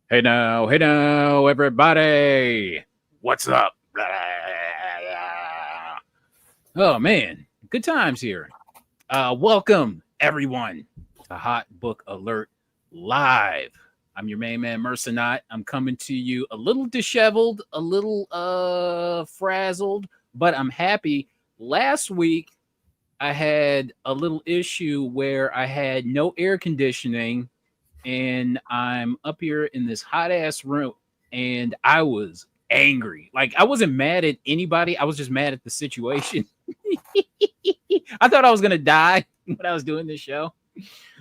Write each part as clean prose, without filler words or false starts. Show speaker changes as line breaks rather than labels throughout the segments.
Hey now, everybody. What's up? Oh man, good times here. Welcome everyone to Hot Book Alert Live. I'm your main man, Mercenot. I'm coming to you a little disheveled, a little frazzled, but I'm happy. Last week I had a little issue where I had no air conditioning and I'm up here in this hot ass room and I was angry. Like I wasn't mad at anybody. I was just mad at the situation. I thought I was gonna die when I was doing this show.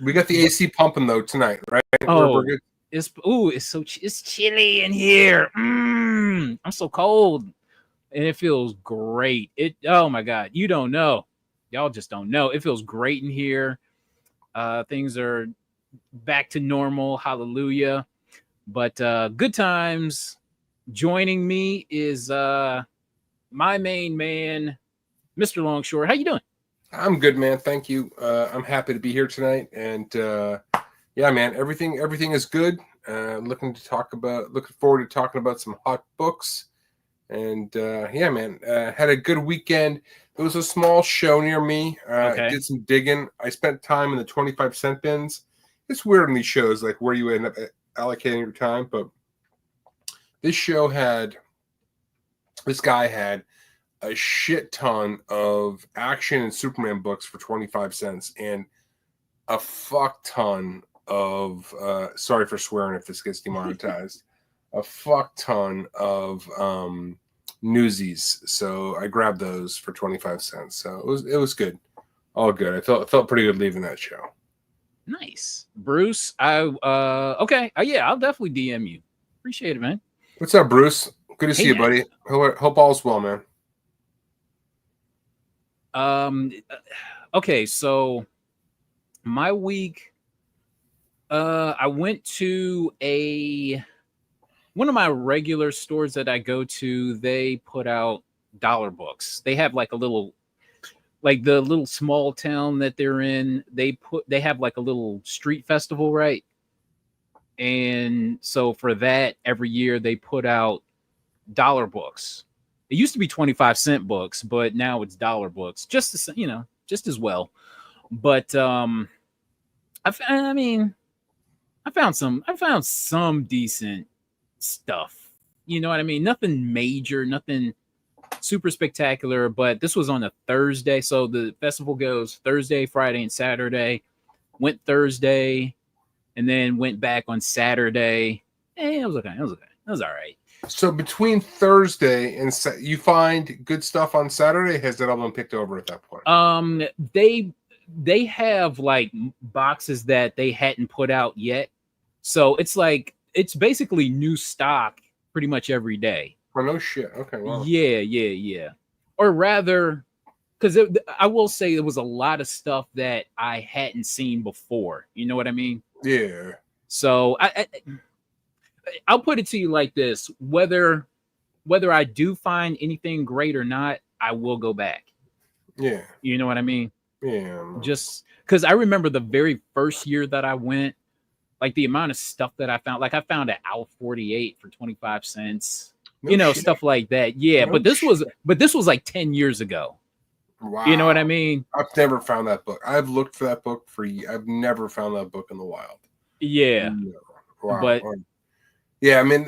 We got the AC pumping though tonight, right?
Oh,
We're good.
it's chilly in here. I'm so cold, and it feels great. Oh my god, you don't know, y'all just don't know. It feels great in here. Things are back to normal. Hallelujah. But good times. Joining me is my main man, Mr. Longshore. How you doing?
I'm good, man. Thank you. I'm happy to be here tonight, and yeah, man, everything is good. Looking forward to talking about some hot books, and yeah, man, had a good weekend. There was a small show near me.
Okay.
Did some digging. I spent time in the 25-cent bins. It's weird in these shows, like where you end up allocating your time, but this guy had a shit ton of action and Superman books for 25 cents and a fuck ton of sorry for swearing if this gets demonetized, a fuck ton of newsies. So I grabbed those for 25 cents. So it was good. All good. I felt pretty good leaving that show.
Nice. Bruce, okay. Yeah, I'll definitely DM you. Appreciate it, man.
What's up, Bruce? Good to see you, buddy. Hope all's well, man.
Okay, so my week, I went to one of my regular stores that I go to. They put out dollar books. They have like a little, like the little small town that they're in. They have like a little street festival, right? And so for that, every year they put out dollar books. It used to be 25-cent books, but now it's dollar books, just as well. But I found some decent stuff. You know what I mean? Nothing major, nothing super spectacular, but this was on a Thursday. So the festival goes Thursday, Friday, and Saturday. Went Thursday and then went back on Saturday. It was okay. It was all right.
So between Thursday and you find good stuff on Saturday? Has that all been picked over at that point?
They have like boxes that they hadn't put out yet. So it's it's basically new stock pretty much every day.
Oh, no shit. Okay. Well.
Yeah. Or rather, because I will say there was a lot of stuff that I hadn't seen before. You know what I mean?
Yeah.
So I'll put it to you like this: whether I do find anything great or not, I will go back.
Yeah.
You know what I mean?
Yeah.
Just because I remember the very first year that I went, like the amount of stuff that I found. Like I found an Al 48 for 25 cents. No shit. Stuff like that. Yeah, but this was like 10 years ago.
Wow.
You know what I mean?
I've never found that book. I've looked for that book I've never found that book in the wild.
Yeah.
Wow. But yeah, I mean,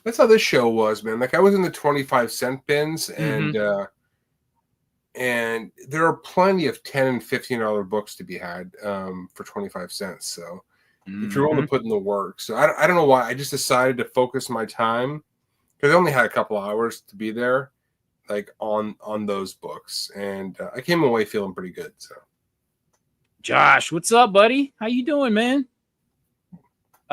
that's how this show was, man. Like I was in the 25-cent bins, and and there are plenty of $10 and $15 books to be had for 25 cents. So if you're willing to put in the work, so I don't know why I just decided to focus my time because I only had a couple hours to be there, like on those books, and I came away feeling pretty good. So,
Josh, what's up, buddy? How you doing, man?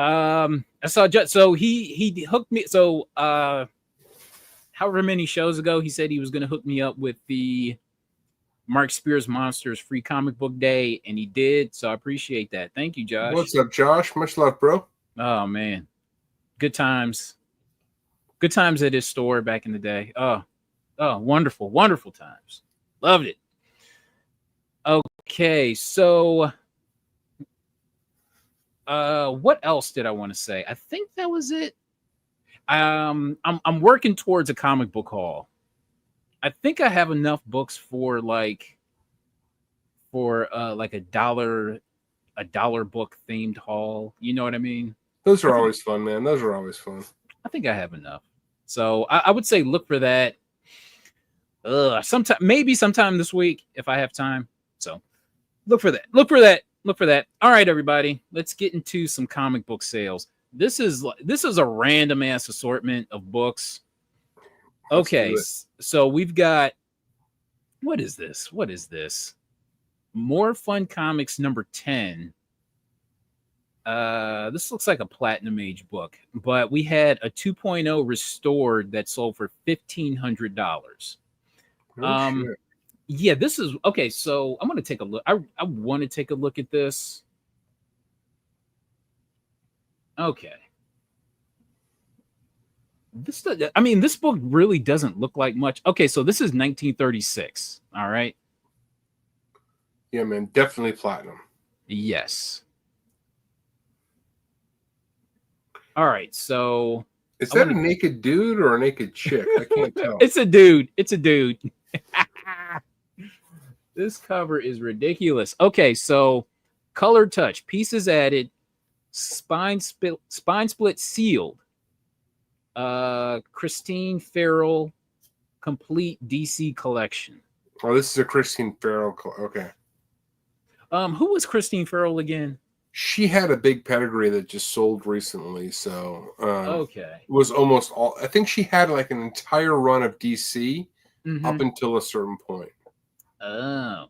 I saw so he hooked me. So however many shows ago, he said he was going to hook me up with the Mark Spears Monsters free comic book day, and he did. So I appreciate that. Thank you, Josh.
What's up, Josh? Much love, bro.
Oh man, good times at his store back in the day. Oh, wonderful times. Loved it. Okay, so What else did I want to say? I think that was it. I'm working towards a comic book haul. I think I have enough books for like a dollar book themed haul. You know what I mean?
Those are always fun, man. Those are always fun.
I think I have enough. So I would say look for that. Sometime this week if I have time. So look for that. Look for that. Look for that. All right, everybody. Let's get into some comic book sales. This is a random ass assortment of books. Okay, so we've got what is this? What is this? More Fun Comics number 10. This looks like a Platinum Age book, but we had a 2.0 restored that sold for $1,500. Yeah, this is okay. So I'm gonna take a look. I want to take a look at this. Okay. This book really doesn't look like much. Okay, so this is 1936. All right.
Yeah, man, definitely platinum.
Yes. All right, so
is that a naked dude or a naked chick? I can't tell.
It's a dude. It's a dude. This cover is ridiculous. Okay, so color touch, pieces added, spine split sealed. Christine Farrell complete DC collection.
Oh, this is a Christine Farrell. Okay.
Who was Christine Farrell again?
She had a big pedigree that just sold recently. So
okay.
It was almost all. I think she had like an entire run of DC up until a certain point.
Oh.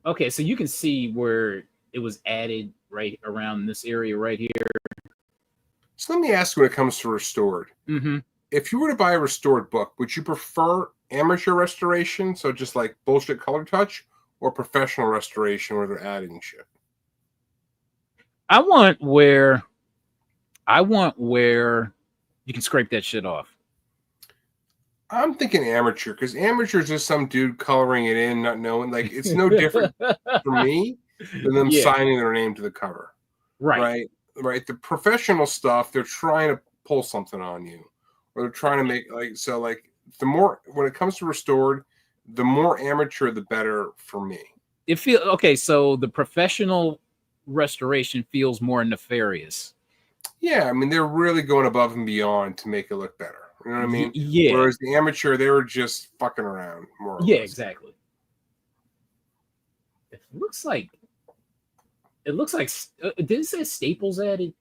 Okay, so you can see where it was added right around this area right here.
So let me ask you, when it comes to restored, if you were to buy a restored book, would you prefer amateur restoration, so just like bullshit color touch, or professional restoration where they're adding shit?
I want where you can scrape that shit off.
I'm thinking amateur, because amateur is just some dude coloring it in, not knowing. Like, it's no different for me than them signing their name to the cover. Right. The professional stuff, they're trying to pull something on you, or they're trying to make the more, when it comes to restored, the more amateur, the better for me.
It feels okay. So the professional restoration feels more nefarious.
Yeah, I mean, they're really going above and beyond to make it look better. You know what I mean?
Yeah.
Whereas the amateur, they were just fucking around more or less.
Exactly. It looks like. Did it say staples added?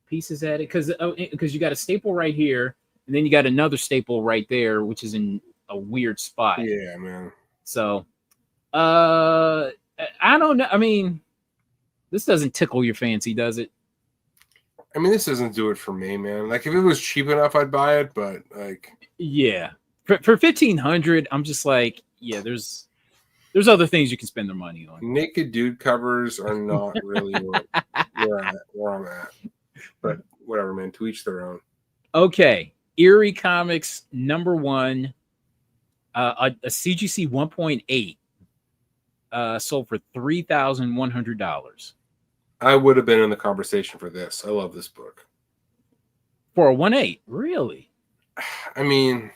Pieces added? Because you got a staple right here, and then you got another staple right there, which is in a weird spot.
Yeah, man.
So, I don't know. I mean, this doesn't tickle your fancy, does it?
I mean, this doesn't do it for me, man. Like, if it was cheap enough, I'd buy it, but like,
yeah, for $1,500, I'm just like, yeah, there's other things you can spend their money on.
Naked dude covers are not really where I'm at. But whatever, man. To each their own.
Okay, Eerie Comics #1, a CGC 1.8, sold for $3,100.
I would have been in the conversation for this. I love this book.
For a 1.8, really?
I mean,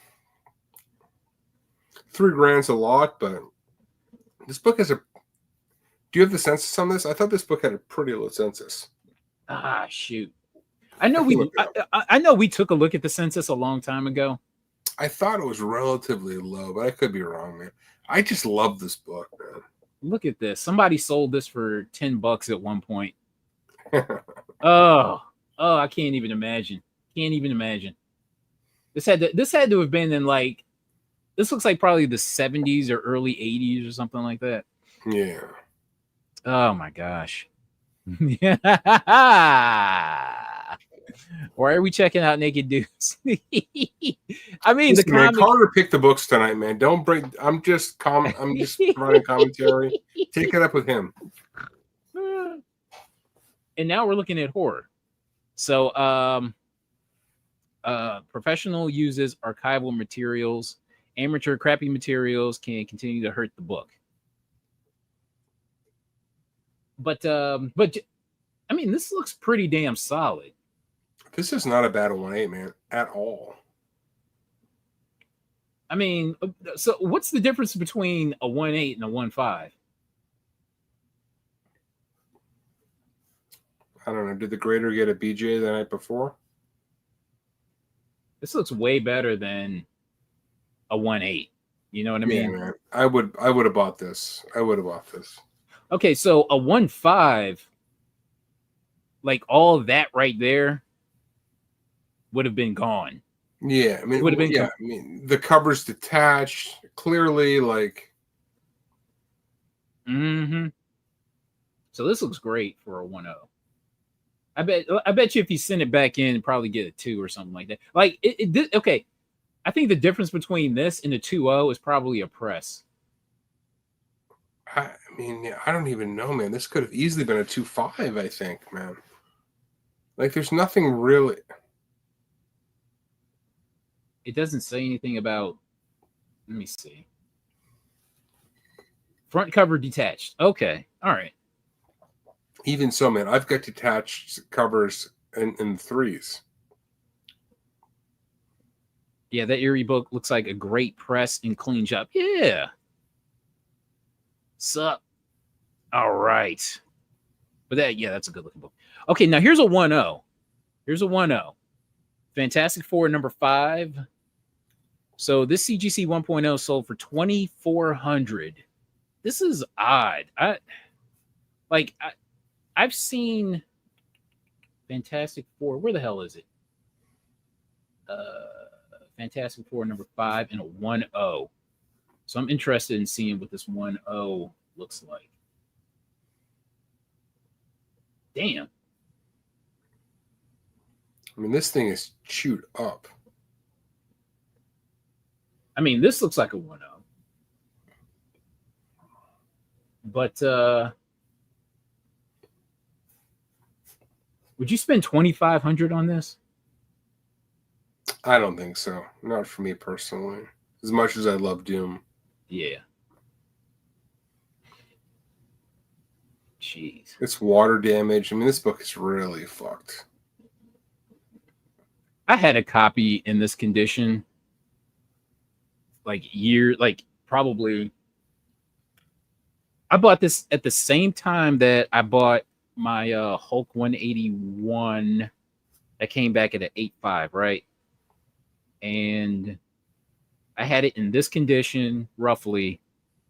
$3,000's a lot, but this book has a. Do you have the census on this? I thought this book had a pretty low census.
Ah, shoot. I know we took a look at the census a long time ago.
I thought it was relatively low, but I could be wrong, man. I just love this book, man. Look
at this. Somebody sold this for $10 at one point. Oh, I can't even imagine. This had to have been in like, this looks like probably the 70s or early 80s or something like that.
Yeah.
Oh my gosh. Why are we checking out naked dudes? I mean,
listen, man, Carter picked the books tonight, man. Don't break. I'm just running commentary. Take it up with him.
And now we're looking at horror. So, professional uses archival materials. Amateur crappy materials can continue to hurt the book. but I mean, this looks pretty damn solid.
This is not a bad 1/8, man, at all.
I mean, so what's the difference between a 1/8 and a 1/5?
I don't know. Did the grader get a BJ the night before?
This looks way better than a 1/8. You know what I mean?
Man. I would have bought this. I would have bought this.
Okay, so a 1/5, like all of that right there, would have been gone.
Yeah, I mean, would have been. Yeah, I mean, the cover's detached clearly, like.
Mm-hmm. So this looks great for a 1/0. I bet you if you send it back in, probably get a 2 or something like that. Like okay. I think the difference between this and the 2.0 is probably a press.
I mean, yeah, I don't even know, man. This could have easily been a 2.5, I think, man. Like, there's nothing really.
It doesn't say anything about. Let me see. Front cover detached. Okay. All right.
Even so, man, I've got detached covers in 3s.
Yeah, that Erie book looks like a great press and clean job. Yeah. Sup. All right. But that's a good looking book. Okay, now here's a 1.0. Here's a 1.0. Fantastic Four number 5. So this CGC 1.0 sold for $2,400. This is odd. I've seen Fantastic Four. Where the hell is it? Fantastic Four number 5 and a 1.0. So I'm interested in seeing what this 1.0 looks like. Damn.
I mean, this thing is chewed up.
I mean, this looks like a 1.0. But would you spend $2,500 on this?
I don't think so. Not for me personally. As much as I love Doom.
Yeah. Jeez.
It's water damage. I mean, this book is really fucked.
I had a copy in this condition probably. I bought this at the same time that I bought my Hulk 181 that came back at an 8.5, right? And I had it in this condition roughly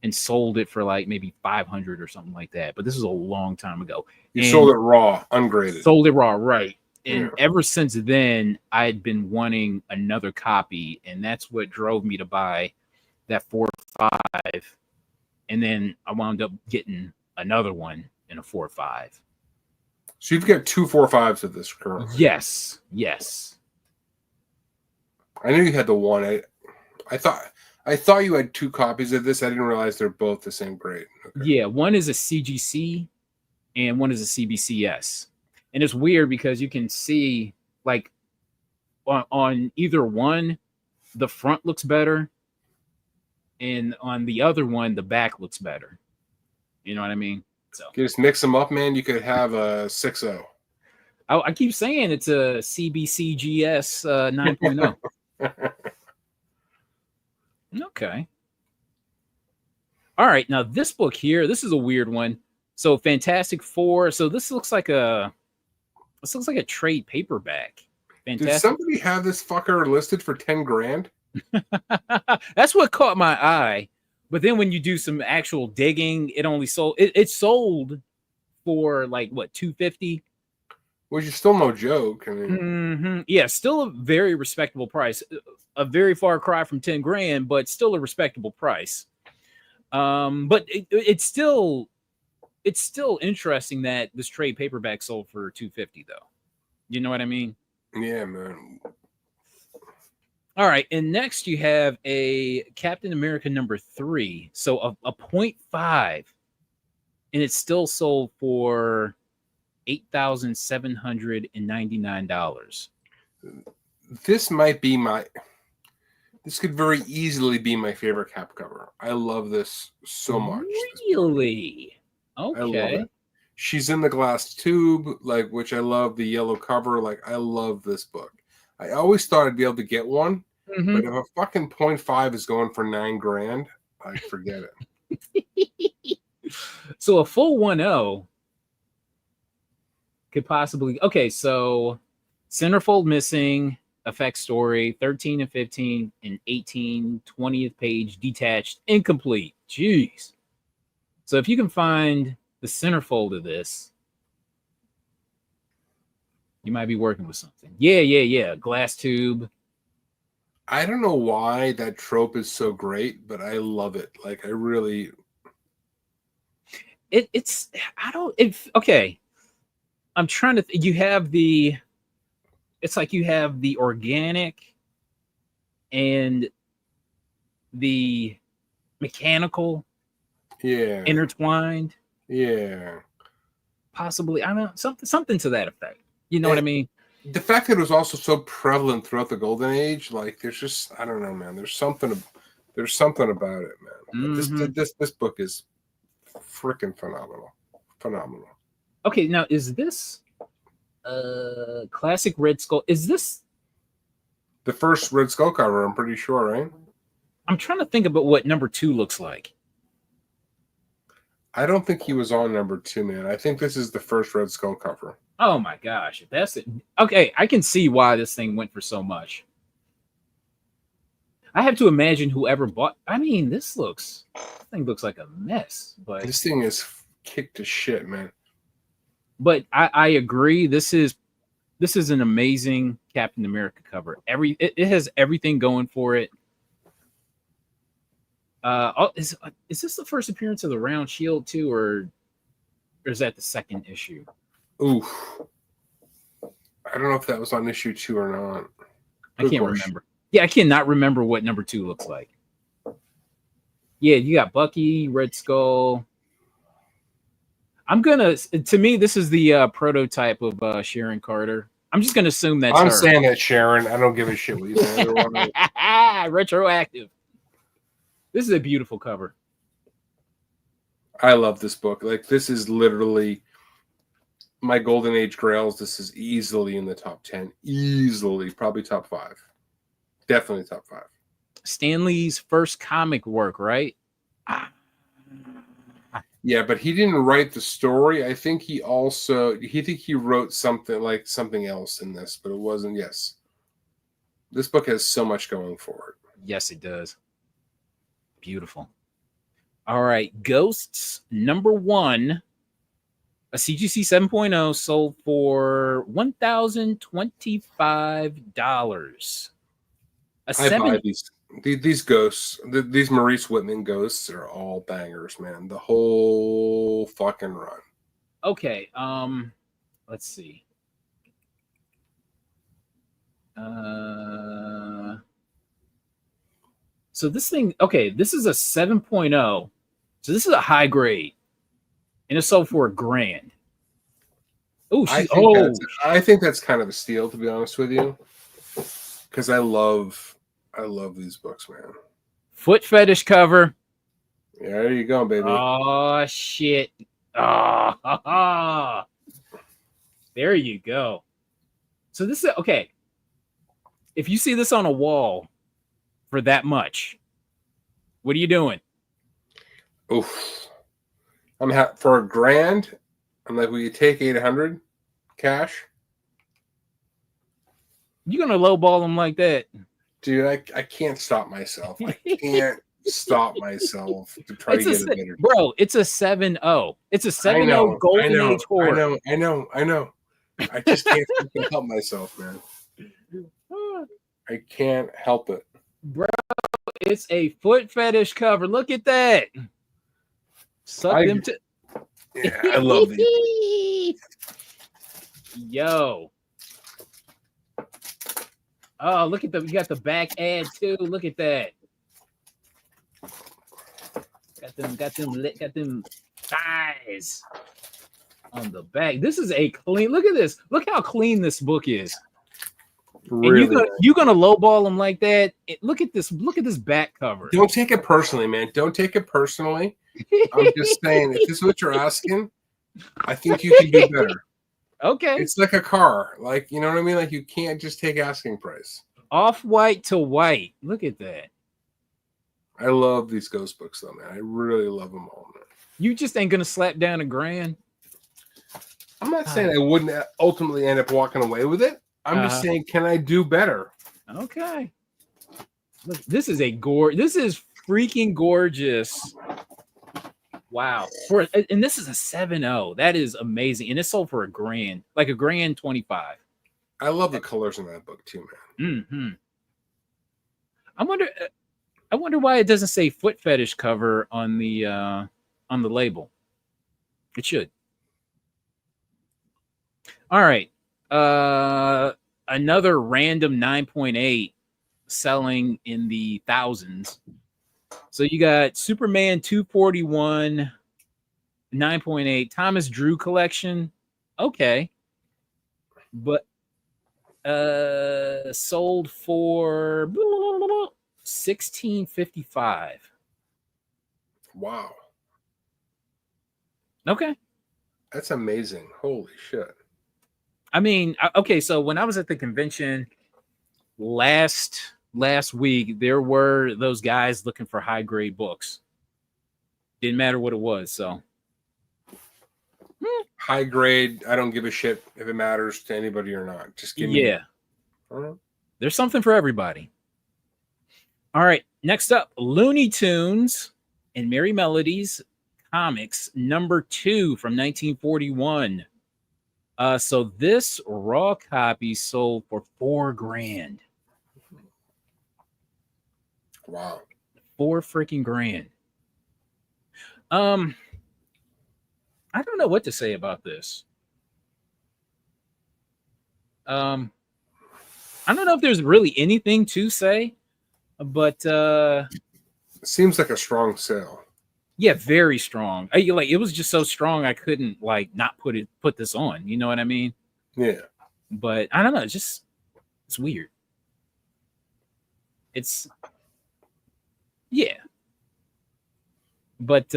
and sold it for like maybe $500 or something like that. But this is a long time ago.
You sold it raw, ungraded.
Sold it raw, right. And ever since then, I had been wanting another copy, and that's what drove me to buy that 4.5. And then I wound up getting another one in a 4.5.
So you've got 2 4.5s of this currently.
Yes.
I knew you had the one. I thought you had 2 copies of this. I didn't realize they're both the same grade.
Okay. Yeah, one is a CGC and one is a CBCS. And it's weird because you can see like on either one, the front looks better. And on the other one, the back looks better. You know what I mean? So
you just mix them up, man. You could have a 6.0.
I keep saying it's a CBCGS 9.0. Okay. All right. Now this book here, this is a weird one. So Fantastic Four. So this looks like a trade paperback.
Fantastic. Did somebody have this fucker listed for $10,000?
That's what caught my eye. But then when you do some actual digging, it only sold. It sold for like what, $250?
Which is still no joke. I mean,
yeah, still a very respectable price. A very far cry from $10,000, but still a respectable price. But it's still interesting that this trade paperback sold for $250 though. You know what I mean?
Yeah, man.
All right, and next you have a Captain America number 3, so a 0.5, and it's still sold for $8,799.
This could very easily be my favorite Cap cover. I love this so much.
Really? Okay.
I love it. She's in the glass tube, like, which I love. The yellow cover, like, I love this book. I always thought I'd be able to get one, but if a fucking 0.5 is going for $9,000, I forget it.
So a full 1.0 could possibly so centerfold missing, effect story, 13 and 15 and 18, 20th page detached, incomplete. Jeez. So if you can find the centerfold of this, you might be working with something. Yeah. Glass tube.
I don't know why that trope is so great, but I love it. Like, I really.
I'm trying to. You have the. It's like you have the organic and the mechanical.
Yeah.
Intertwined.
Yeah.
Possibly. I don't know. Something to that effect. You know what I mean?
The fact that it was also so prevalent throughout the Golden Age, like, there's just, I don't know, man. There's something about it, man.
Mm-hmm.
This book is freaking phenomenal.
Okay, now is this classic Red Skull? Is this
the first Red Skull cover? I'm pretty sure, right?
I'm trying to think about what number 2 looks like.
I don't think he was on number 2, man. I think this is the first Red Skull cover.
Oh my gosh, if that's it. Okay, I can see why this thing went for so much. I have to imagine whoever bought. I mean, this thing looks like a mess. But
this thing is kicked to shit, man.
But I agree. This is an amazing Captain America cover. It has everything going for it. Is this the first appearance of the round shield too, or is that the second issue?
Oof. I don't know if that was on issue 2 or not.
I can't remember. Yeah, I cannot remember what number 2 looks like. Yeah, you got Bucky, Red Skull. To me, this is the prototype of Sharon Carter. I'm just gonna assume that's her.
saying that, Sharon. I don't give a shit what you say.
Retroactive. This is a beautiful cover.
I love this book. Like, this is literally my Golden Age grails. This is easily in the top 10. Easily. Probably top 5. Definitely top 5.
Stan Lee's first comic work, right?
Yeah, but he didn't write the story. I think he wrote something else in this, but it wasn't. Yes. This book has so much going for it.
Yes, it does. Beautiful. All right. Ghosts number 1. A CGC 7.0 sold for $1,025.
I buy these ghosts. These Maurice Whitman ghosts are all bangers, man. The whole fucking run.
Okay. Let's see. So this thing, this is a 7.0. So this is a high grade. And it sold for $1,000.
I think that's kind of a steal, to be honest with you. Because I love these books, man.
Foot fetish cover.
Yeah, there you go, baby.
Oh shit. Oh, there you go. So this is okay. If you see this on a wall for that much, what are you doing?
Oof. For $1,000. I'm like, will you take 800 cash?
You're gonna lowball them like that,
dude? I can't stop myself. I can't stop myself to try to get a bidder.
Bro, it's a 7.0. It's a 7.0 Golden Age horror.
I know. I just can't help myself, man. I can't help it,
bro. It's a foot fetish cover. Look at that.
Yeah, I love these.
Yo. Oh, look at you got the back ad too. Look at that. Got them thighs on the back. This is a clean. Look at this. Look how clean this book is. Really? And you're gonna lowball them like that. Look at this. Look at this back cover.
Don't take it personally, man. Don't take it personally. I'm just saying, if this is what you're asking, I think you can do better.
Okay.
It's like a car. Like, you know what I mean? Like, you can't just take asking price.
Off-white to white. Look at that.
I love these ghost books, though, man. I really love them all, man.
You just ain't gonna slap down $1,000.
I'm not saying I wouldn't ultimately end up walking away with it. I'm just saying, can I do better?
Okay. Look, this is this is freaking gorgeous. Wow. And this is a 7.0. That is amazing. And it sold for $1,000, like $1,025.
I love the colors in that book too, man.
Mm-hmm. I wonder why it doesn't say foot fetish cover on the label. It should. All right. Another random 9.8 selling in the thousands. So you got Superman 241 9.8 Thomas Drew collection. Okay. But sold for $1,655.
Wow.
Okay.
That's amazing. Holy shit.
I mean, okay, so when I was at the convention last week, there were those guys looking for high grade books. Didn't matter what it was. So
high grade, I don't give a shit if it matters to anybody or not. Just give me.
Yeah. There's something for everybody. All right. Next up, Looney Tunes and Merry Melodies comics #2 from 1941. So this raw copy sold for $4,000.
Wow.
$4 freaking grand. I don't know what to say about this. I don't know if there's really anything to say, but
it seems like a strong sale.
Yeah, very strong. It was just so strong I couldn't not put this on. You know what I mean?
Yeah.
But I don't know. It's weird. Yeah. But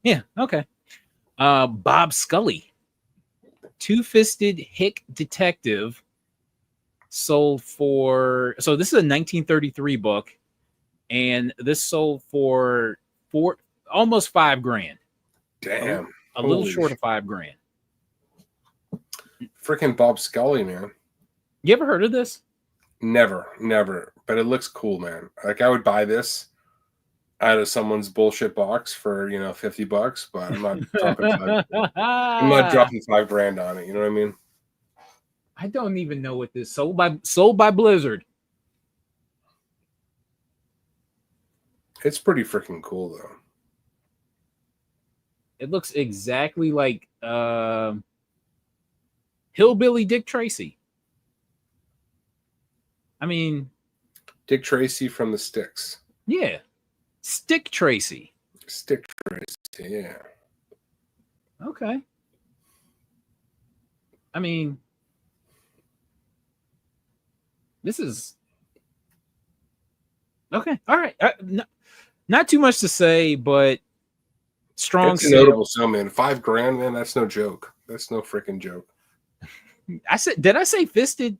yeah, okay. Bob Scully, Two-Fisted Hick Detective, sold for, so this is a 1933 book, and this sold for almost $5,000.
Damn.
A little short of $5,000.
Freaking Bob Scully, man.
You ever heard of this?
Never. But it looks cool, man. Like, I would buy this out of someone's bullshit box for $50, but I'm not dropping $5,000 on it. You know what I mean?
I don't even know what this sold by Blizzard.
It's pretty freaking cool though.
It looks exactly like Hillbilly Dick Tracy. I mean,
Dick Tracy from the Sticks.
Yeah. Stick Tracy.
Stick Tracy, yeah.
Okay. I mean, this is okay. All right. Not too much to say, but strong.
It's a notable sell, man. $5,000, man. That's no joke. That's no freaking joke.
Did I say fisted?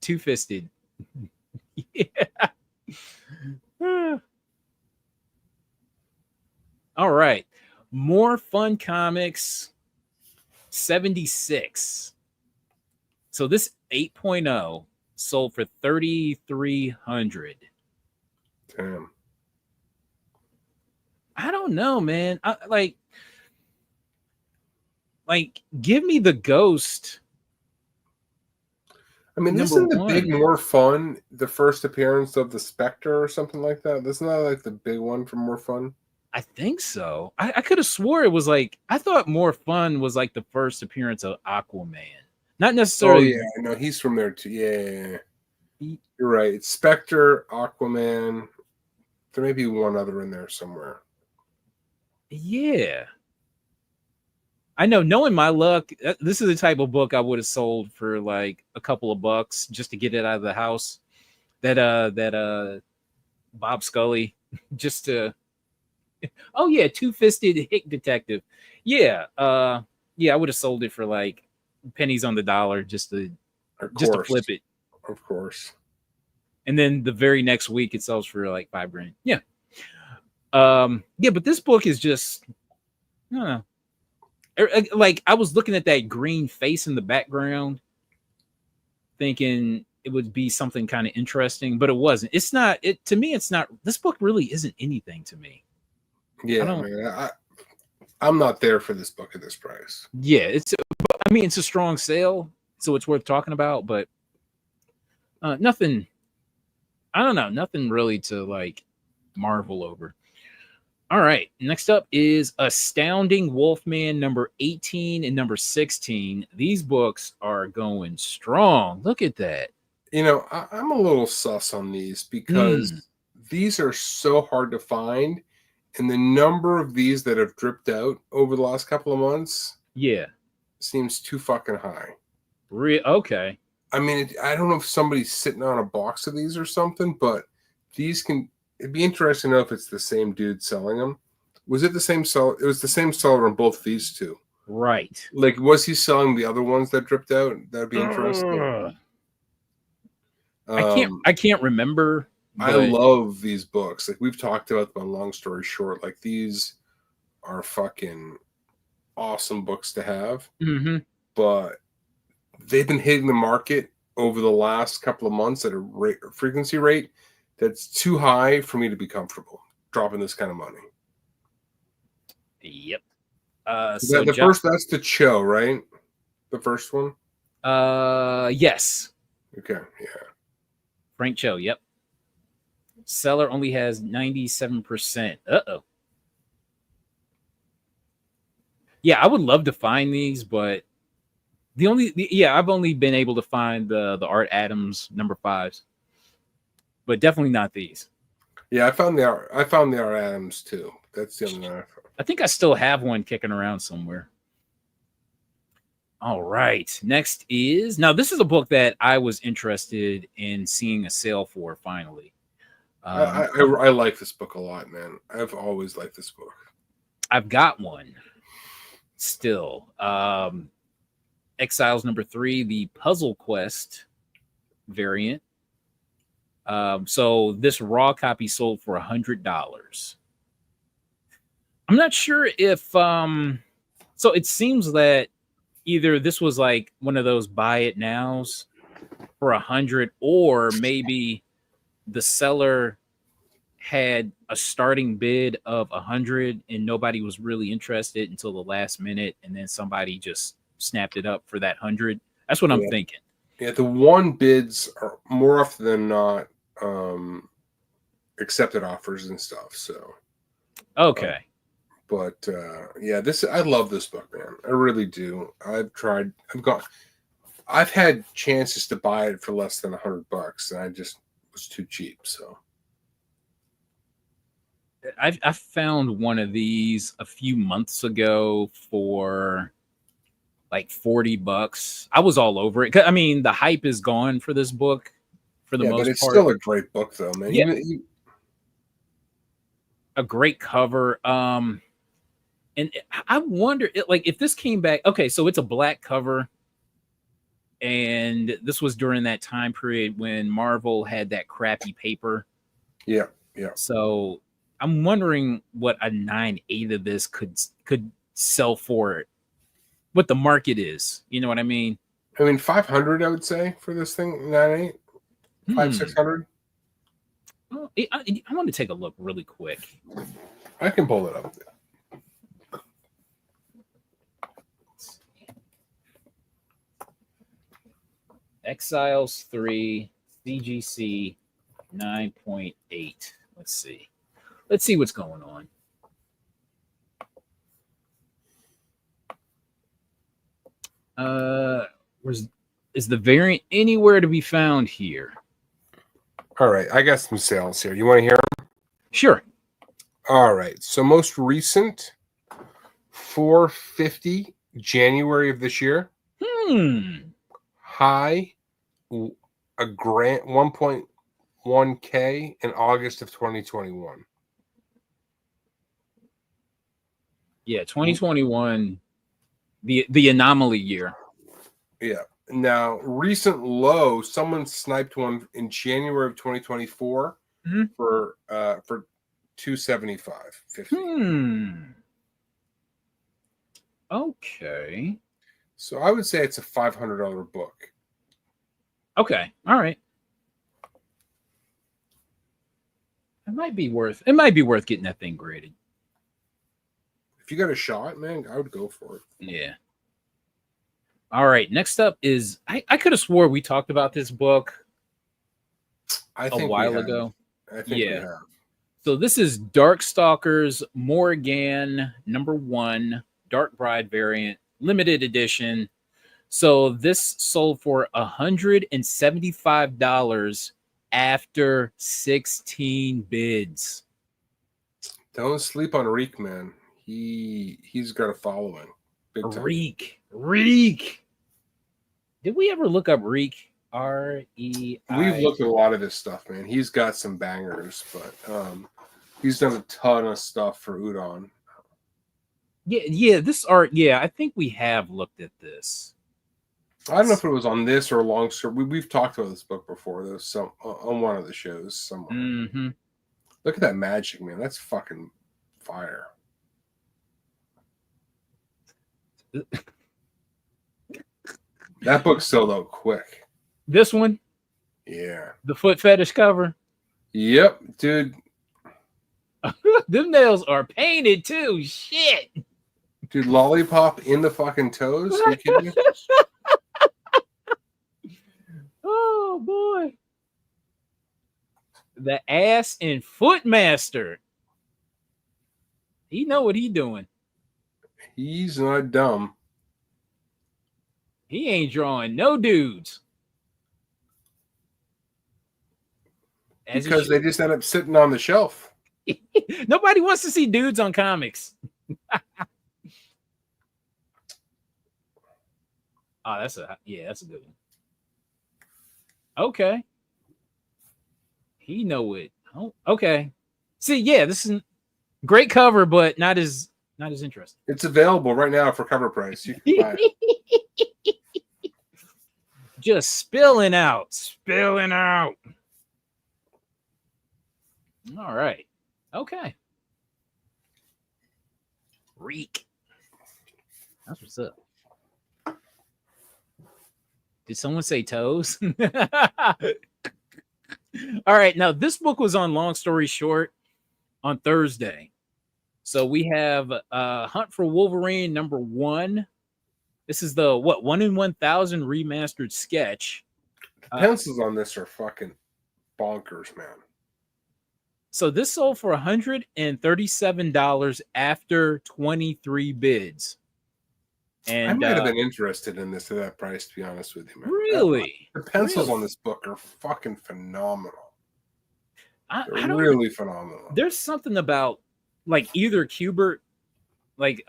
Two-fisted. Yeah. All right. More Fun Comics 76. So this 8.0 sold for $3,300.
Damn.
I don't know, man. Like give me the Ghost.
I mean, isn't the big More Fun the first appearance of the Spectre or something like that? Isn't that like the big one from More Fun?
I think so. I could have swore it was I thought More Fun was like the first appearance of Aquaman. Not necessarily.
Oh, yeah. No, he's from there too. Yeah. You're right. It's Spectre, Aquaman. There may be one other in there somewhere.
Yeah. I know, knowing my luck, this is the type of book I would have sold for like a couple of bucks just to get it out of the house. That Bob Scully, just to Oh yeah, two-fisted hick detective. Yeah, yeah, I would have sold it for like pennies on the dollar just to
Of
flip
course.
it.
Of course.
And then the very next week it sells for like $5,000. Yeah. Yeah, but this book is just I don't know. Like I was looking at that green face in the background, thinking it would be something kind of interesting, but it wasn't. It's not. It to me, it's not. This book really isn't anything to me. I
Yeah,
don't.
man. I'm not there for this book at this price.
Yeah, it's. I mean, it's a strong sale, so it's worth talking about, but nothing. I don't know. Nothing really to like marvel over. All right. Next up is Astounding Wolfman number 18 and number 16. These books are going strong. Look at that.
I'm a little sus on these because
Mm,
these are so hard to find. And the number of these that have dripped out over the last couple of months
yeah.
seems too fucking high.
Okay.
I mean, I don't know if somebody's sitting on a box of these or something, but it'd be interesting to know if it's the same dude selling them. Was it the same seller? It was the same seller on both these two.
Right.
Like, was he selling the other ones that dripped out? That'd be interesting.
Ugh.
Um,
I can't remember,
I
but
love these books. Like, we've talked about them on Long Story Short. Like, these are fucking awesome books to have,
mhm.
but they've been hitting the market over the last couple of months at a frequency rate that's too high for me to be comfortable dropping this kind of money.
Yep.
The first, that's the Cho, right? The first one.
Yes.
Okay, yeah.
Frank Cho, yep. Seller only has 97%. Uh-oh. Yeah, I would love to find these, but I've only been able to find the Art Adams number 5s, but definitely not these.
Yeah, I found the R. Adams too. That's the only one I found.
I think I still have one kicking around somewhere. All right. Next is now this is a book that I was interested in seeing a sale for finally.
I like this book a lot, man. I've always liked this book.
I've got one still. Exiles number 3, the Puzzle Quest variant. So this raw copy sold for $100. I'm not sure if so it seems that either this was like one of those buy it nows for 100, or maybe the seller had a starting bid of 100 and nobody was really interested until the last minute, and then somebody just snapped it up for that 100. That's what I'm thinking.
Yeah, the one bids are more often than not accepted offers and stuff. So
Okay.
But yeah, I love this book, man. I really do. I've had chances to buy it for less than $100, and I just was too cheap. So
I found one of these a few months ago for like $40. I was all over it. I mean, the hype is gone for this book for the
yeah, but
most
it's
part.
still a great book, though, man.
Yeah. A great cover. And I wonder, like, if this came back. Okay, so it's a black cover, and this was during that time period when Marvel had that crappy paper.
Yeah, yeah.
So I'm wondering what a 9.8 of this could sell for it. What the market is, you know what I mean?
500, I would say, for this thing. 9.8, 600.
Well, I want to take a look really quick.
I can pull it up.
Exiles 3, CGC 9.8. Let's see what's going on. Is the variant anywhere to be found here?
All right, I got some sales here. You want to hear them?
Sure.
All right. So most recent, $450, January of this year. High, a grant 1.1K in August of 2021.
Yeah, 2021, the anomaly year.
Yeah. Now, recent low, someone sniped one in January of 2024 for 275.50.
Okay.
So I would say it's a $500 book.
Okay. All right. It might be worth getting that thing graded.
If you got a shot, man, I would go for it.
Yeah. All right. Next up is I could have swore we talked about this book
I think
a while ago.
I think we have.
So this is Darkstalkers Morrigan #1 Dark Bride variant limited edition. So this sold for $175 after 16 bids.
Don't sleep on Reek, man. He's got a following. Big time.
Reek. Did we ever look up Reek? REI.
We've looked at a lot of his stuff, man. He's got some bangers, but he's done a ton of stuff for Udon.
Yeah, this art. Yeah, I think we have looked at this.
I don't know if it was on this or a long story. We've talked about this book before. There was some on one of the shows somewhere.
Mm-hmm.
Look at that magic, man. That's fucking fire. That book sold out quick.
This one?
Yeah.
The foot fetish cover?
Yep, dude.
Them nails are painted too. Shit.
Dude, lollipop in the fucking toes? Are you kidding me?
Oh boy. The ass and foot master. He know what he doing.
He's not dumb.
He ain't drawing no dudes.
Because they just end up sitting on the shelf.
Nobody wants to see dudes on comics. Oh, that's a good one. Okay. He know it. Oh, okay. See, yeah, this is great cover, but not as interesting.
It's available right now for cover price. You can buy it.
Just spilling out. All right. Okay. Reek. That's what's up. Did someone say toes? All right. Now, this book was on Long Story Short on Thursday. So we have Hunt for Wolverine #1. This is the 1 in 1,000 remastered sketch.
The pencils on this are fucking bonkers, man.
So this sold for $137 after 23 bids. And
I might have been interested in this at that price, to be honest with you, man.
Really?
The pencils on this book are fucking phenomenal.
They're
really phenomenal.
There's something about like either Kubert, like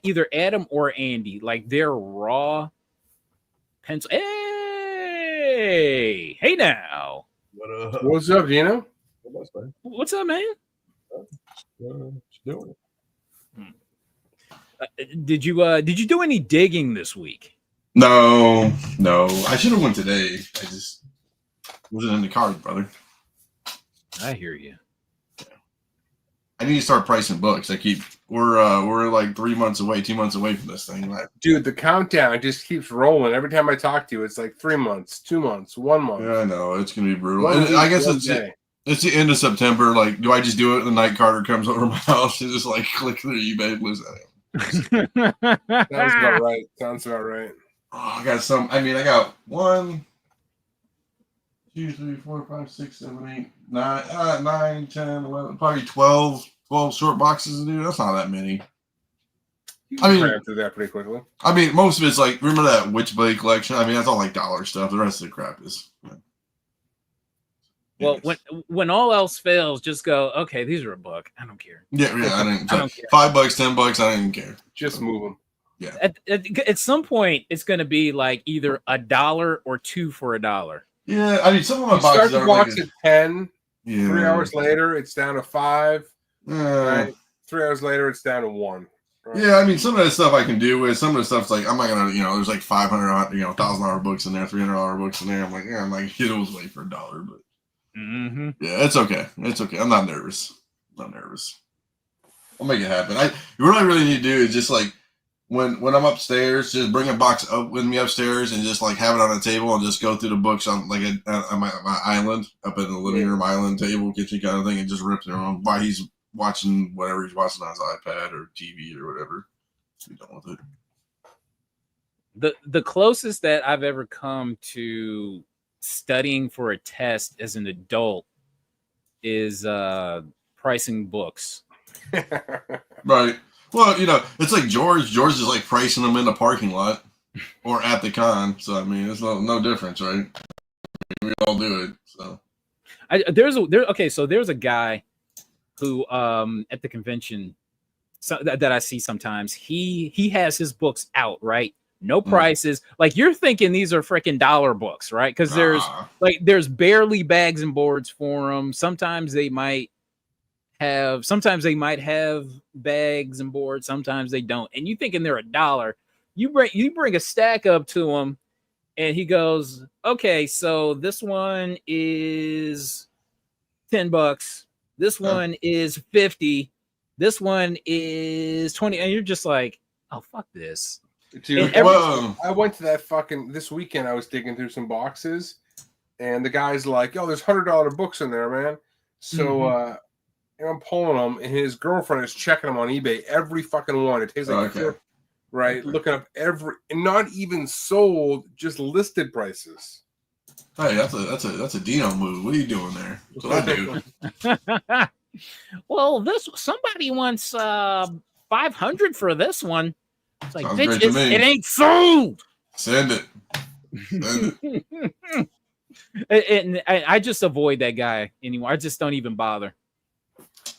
either Adam or Andy, like their raw pencil. Hey now.
What's up, Gino?
What's up, man? Did you do any digging this week?
No. I should have went today. I just wasn't in the cards, brother.
I hear you.
I need to start pricing books. We're like 3 months away, 2 months away from this thing. Like,
dude, the countdown just keeps rolling. Every time I talk to you, it's like 3 months, 2 months, 1 month.
Yeah, I know it's gonna be brutal. And I guess it's the end of September. Like, do I just do it? The night Carter comes over my house and just like click through eBay and lose that.
Sounds about right.
Oh, I got some. I got 1, 2, 3, 4, 5, 6, 7, 8, 9, 10, 11, probably 12 short boxes to do. That's not that many.
You can cram through that pretty quickly.
Most of it's like, remember that Witchblade collection? That's all like dollar stuff. The rest of the crap is.
Well, when all else fails, just go, okay, these are a buck. I don't care.
Yeah, I don't care. $5, $10, I don't even care.
Just move them.
Yeah.
At some point, it's going to be like either $1 or $2 for $1.
Yeah, some of my
boxes
start the
box at 10.
Yeah.
3 hours later, it's down to 5.
Yeah.
Right? 3 hours later, it's down to 1. Right.
Yeah, I mean, some of that stuff I can do with. Some of the stuff's like I'm not gonna, there's like $500, $1,000 books in there, $300 books in there. I'm like, yeah, I'm like, it was wait for $1, but yeah, it's okay. It's okay. I'm not nervous. I'll make it happen. What I really need to do is just like when I'm upstairs, just bring a box up with me upstairs and just like have it on a table and just go through the books on like on my island up in the living room island table, kitchen kind of thing, and just rip through them while he's watching whatever he's watching on his iPad or TV or whatever. Be done with
it. The closest that I've ever come to studying for a test as an adult is pricing books.
Right. Well, it's like George. George is like pricing them in the parking lot or at the con. So I mean, it's no difference, right? We all do it. So
there's a guy who at the convention that I see sometimes. He has his books out, right? No prices. Like you're thinking these are freaking dollar books, right? Because there's barely bags and boards for them. Sometimes they might have bags and boards. Sometimes they don't. And you thinking they're $1. You bring a stack up to him, and he goes, "Okay, so this one is $10. This one is $50. This one is $20." And you're just like, "Oh, fuck this."
Dude, I went to that this weekend. I was digging through some boxes, and the guy's like, "Yo, there's $100 books in there, man." So and I'm pulling them, and his girlfriend is checking them on eBay, every fucking one. It takes like right, looking up and not even sold, just listed prices.
Hey, that's a Dino move. What are you doing there? That's what I do.
Well, somebody wants $500 for this one. It's like, bitch, it ain't sold.
Send it.
And I just avoid that guy anymore. I just don't even bother.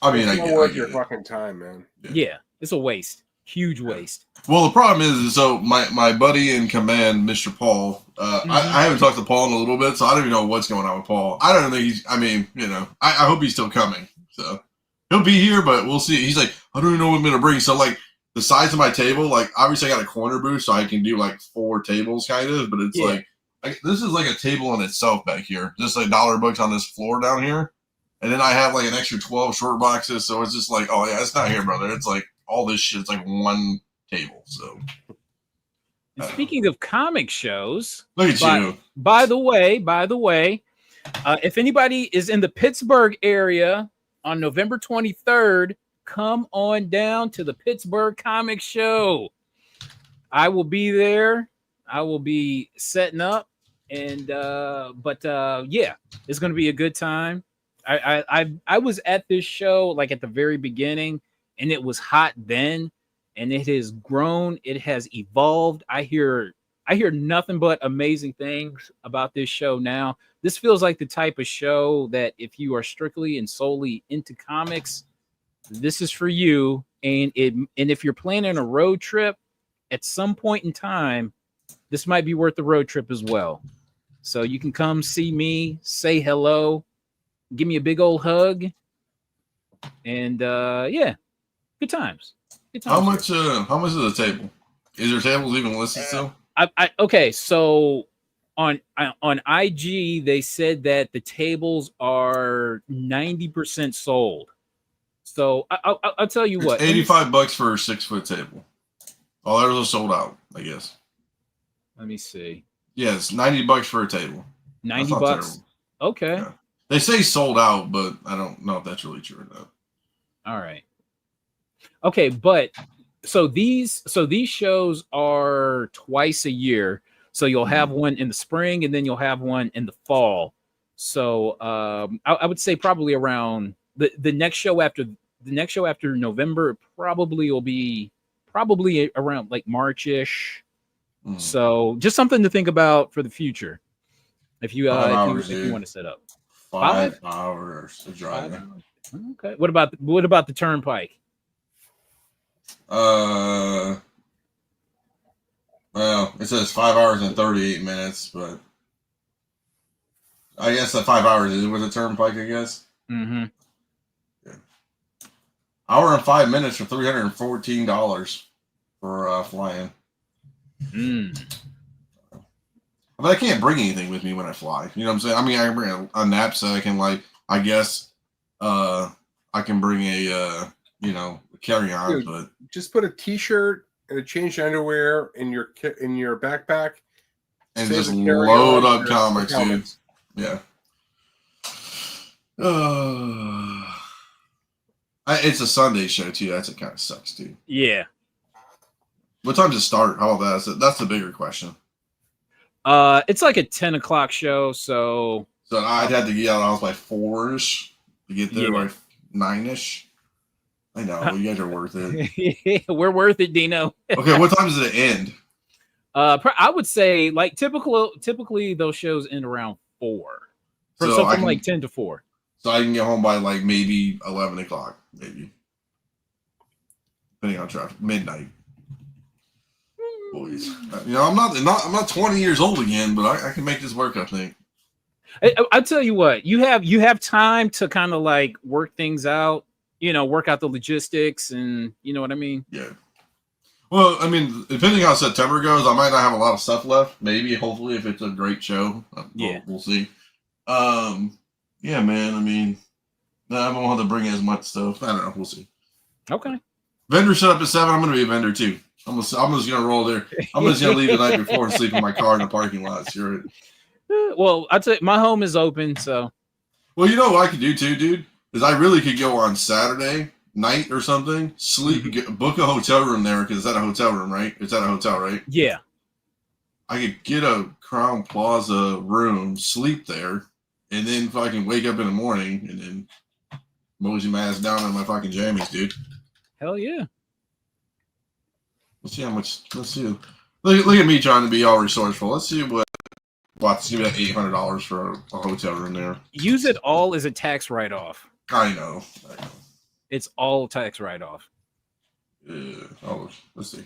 I mean,
it's not worth your fucking time, man.
Yeah, it's a waste. Huge waste.
Well, the problem is, so my buddy in command, Mr. Paul, I haven't talked to Paul in a little bit, so I don't even know what's going on with Paul. I don't think I hope he's still coming. So he'll be here, but we'll see. He's like, I don't even know what I'm going to bring. So like the size of my table, like obviously I got a corner booth, so I can do like 4 tables kind of, but it's like this is like a table in itself back here. Just like $1 books on this floor down here. And then I have like an extra 12 short boxes. So it's just like, oh yeah, it's not here, brother. It's like all this shit's like one table. So
speaking of comic shows,
look at you.
By the way, if anybody is in the Pittsburgh area on November 23rd, come on down to the Pittsburgh Comic Show. I will be there. I will be setting up, and yeah, it's going to be a good time. I was at this show like at the very beginning, and it was hot then, and it has grown. It has evolved. I hear nothing but amazing things about this show now. This feels like the type of show that if you are strictly and solely into comics, this is for you. And if you're planning a road trip at some point in time, this might be worth the road trip as well. So you can come see me, say hello, give me a big old hug, and yeah, good times.
How much is the table? Is there tables even listed still?
Okay, so on IG they said that the tables are 90% sold. So I'll tell you what,
$85 for a 6-foot table. All others are sold out, I guess.
Let me see.
Yes, $90 for a table.
$90. Okay.
Yeah. They say sold out, but I don't know if that's really true or not.
All right. Okay, but so these shows are twice a year. So you'll have one in the spring, and then you'll have one in the fall. So I would say probably around the next show after November probably will be around like March-ish. So just something to think about for the future. If you want to set up
5 hours of driving.
Okay. What about the turnpike?
Well, it says 5 hours and 38 minutes, but I guess that 5 hours is with a turnpike, I guess.
Mm-hmm.
Yeah. hour and 5 minutes for $314 for flying. But I can't bring anything with me when I fly. You know what I'm saying? I mean, I can bring a knapsack and like, I guess, I can bring a, carry on.
Dude,
but
just put a t-shirt and a change of underwear in your backpack,
and
save
just
the
load
carry-on
up
for
comics, dude.
comics.
Yeah. It's a Sunday show too. That's it. Kind of sucks too.
Yeah.
What time does it start? How about that? That's the bigger question.
It's like a 10 o'clock show, so
I'd have to get out of the house by 4-ish to get there
Yeah.
by 9-ish. I know you guys are worth it.
We're worth it, Dino.
Okay, what time does it end?
I would say like typically those shows end around 4. So from like 10 to 4.
So I can get home by like maybe 11 o'clock, maybe. Depending on traffic. Midnight. Boys. I'm not 20 years old again, but I can make this work, I think.
I'll tell you what, you have time to kind of like work things out, work out the logistics, and you know what I mean?
Yeah. Well, I mean, depending on how September goes, I might not have a lot of stuff left. Maybe, hopefully, if it's a great show. We'll see. Yeah, man. I mean, I won't have to bring as much stuff. I don't know. We'll see.
Okay.
Vendor set up at 7. I'm going to be a vendor too. I'm just going to roll there. I'm just going to leave the night before and sleep in my car in the parking lot. Sure.
Well, I'd say my home is open, so.
Well, you know what I could do too, dude? Is I really could go on Saturday night or something, book a hotel room there, because it's at a hotel room, right? It's at a hotel, right?
Yeah.
I could get a Crown Plaza room, sleep there, and then fucking wake up in the morning and then mosey my ass down in my fucking jammies, dude.
Hell yeah.
Let's see how much. Let's see. Look at me trying to be all resourceful. Let's see what. It's gonna be like $800 for a hotel room there.
Use it all as a tax write-off.
I know.
It's all tax write-off.
Let's see.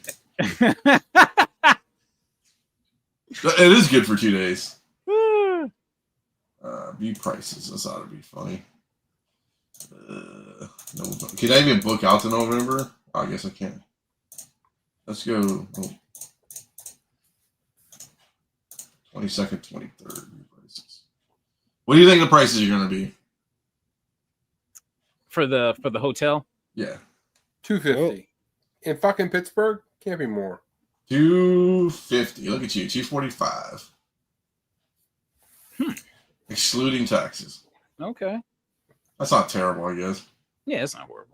It is good for 2 days. View prices. This ought to be funny. No, can I even book out to November? Oh, I guess I can. Let's go. 22nd, 23rd. Prices. What do you think the prices are going to be
for the hotel?
Yeah,
$250 in fucking Pittsburgh. Can't be more.
$250. Look at you, $245. Excluding taxes.
Okay.
That's not terrible, I guess.
Yeah, it's not horrible.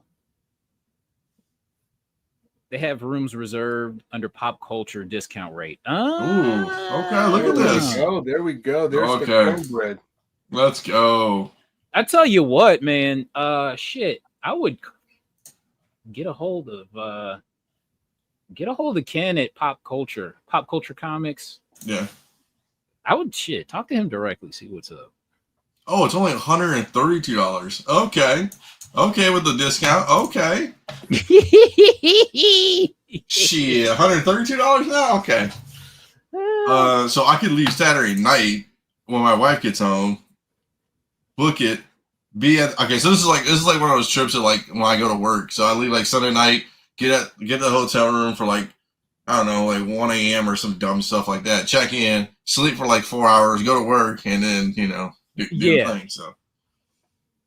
They have rooms reserved under pop culture discount rate.
Ooh, okay, look at this.
Oh, there we go. There's the cornbread.
Let's go.
I tell you what, man. Shit, I would get a hold of Ken at Pop Culture Comics.
Yeah.
I would talk to him directly, see what's up.
Oh, it's only $132. Okay, with the discount. Okay. Shit, $132 now? Okay. So I could leave Saturday night when my wife gets home, book it, okay, so this is like one of those trips that like when I go to work. So I leave like Sunday night, get the hotel room for like, I don't know, like 1 a.m. or some dumb stuff like that. Check in, sleep for like 4 hours, go to work, and then, do the thing. So,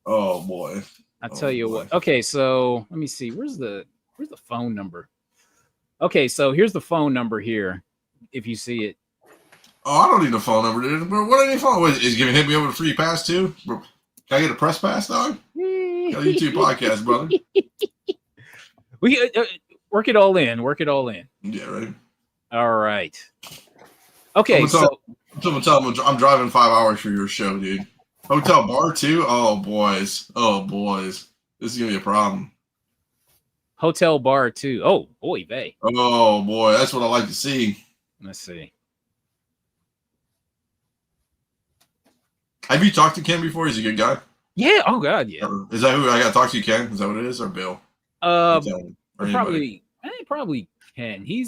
oh boy.
I tell you what. Okay, so let me see. Where's the phone number? Okay, so here's the phone number here. If you see it.
Oh, I don't need a phone number, dude. What do I need a phone? Is he gonna hit me over the free pass too? Can I get a press pass, dog? Got a YouTube podcast, brother.
We work it all in. Work it all in.
Yeah, right.
All right. Okay,
I'm gonna tell him I'm driving 5 hours for your show, dude. Hotel bar too? Oh boys. This is gonna be a problem.
Hotel bar too. Oh boy, vey.
Oh boy, that's what I like to see.
Let's see.
Have you talked to Ken before? He's a good guy.
Yeah. Oh god, yeah.
Is that who I got to talk to? Ken? Is that what it is, or Bill?
Probably Ken. He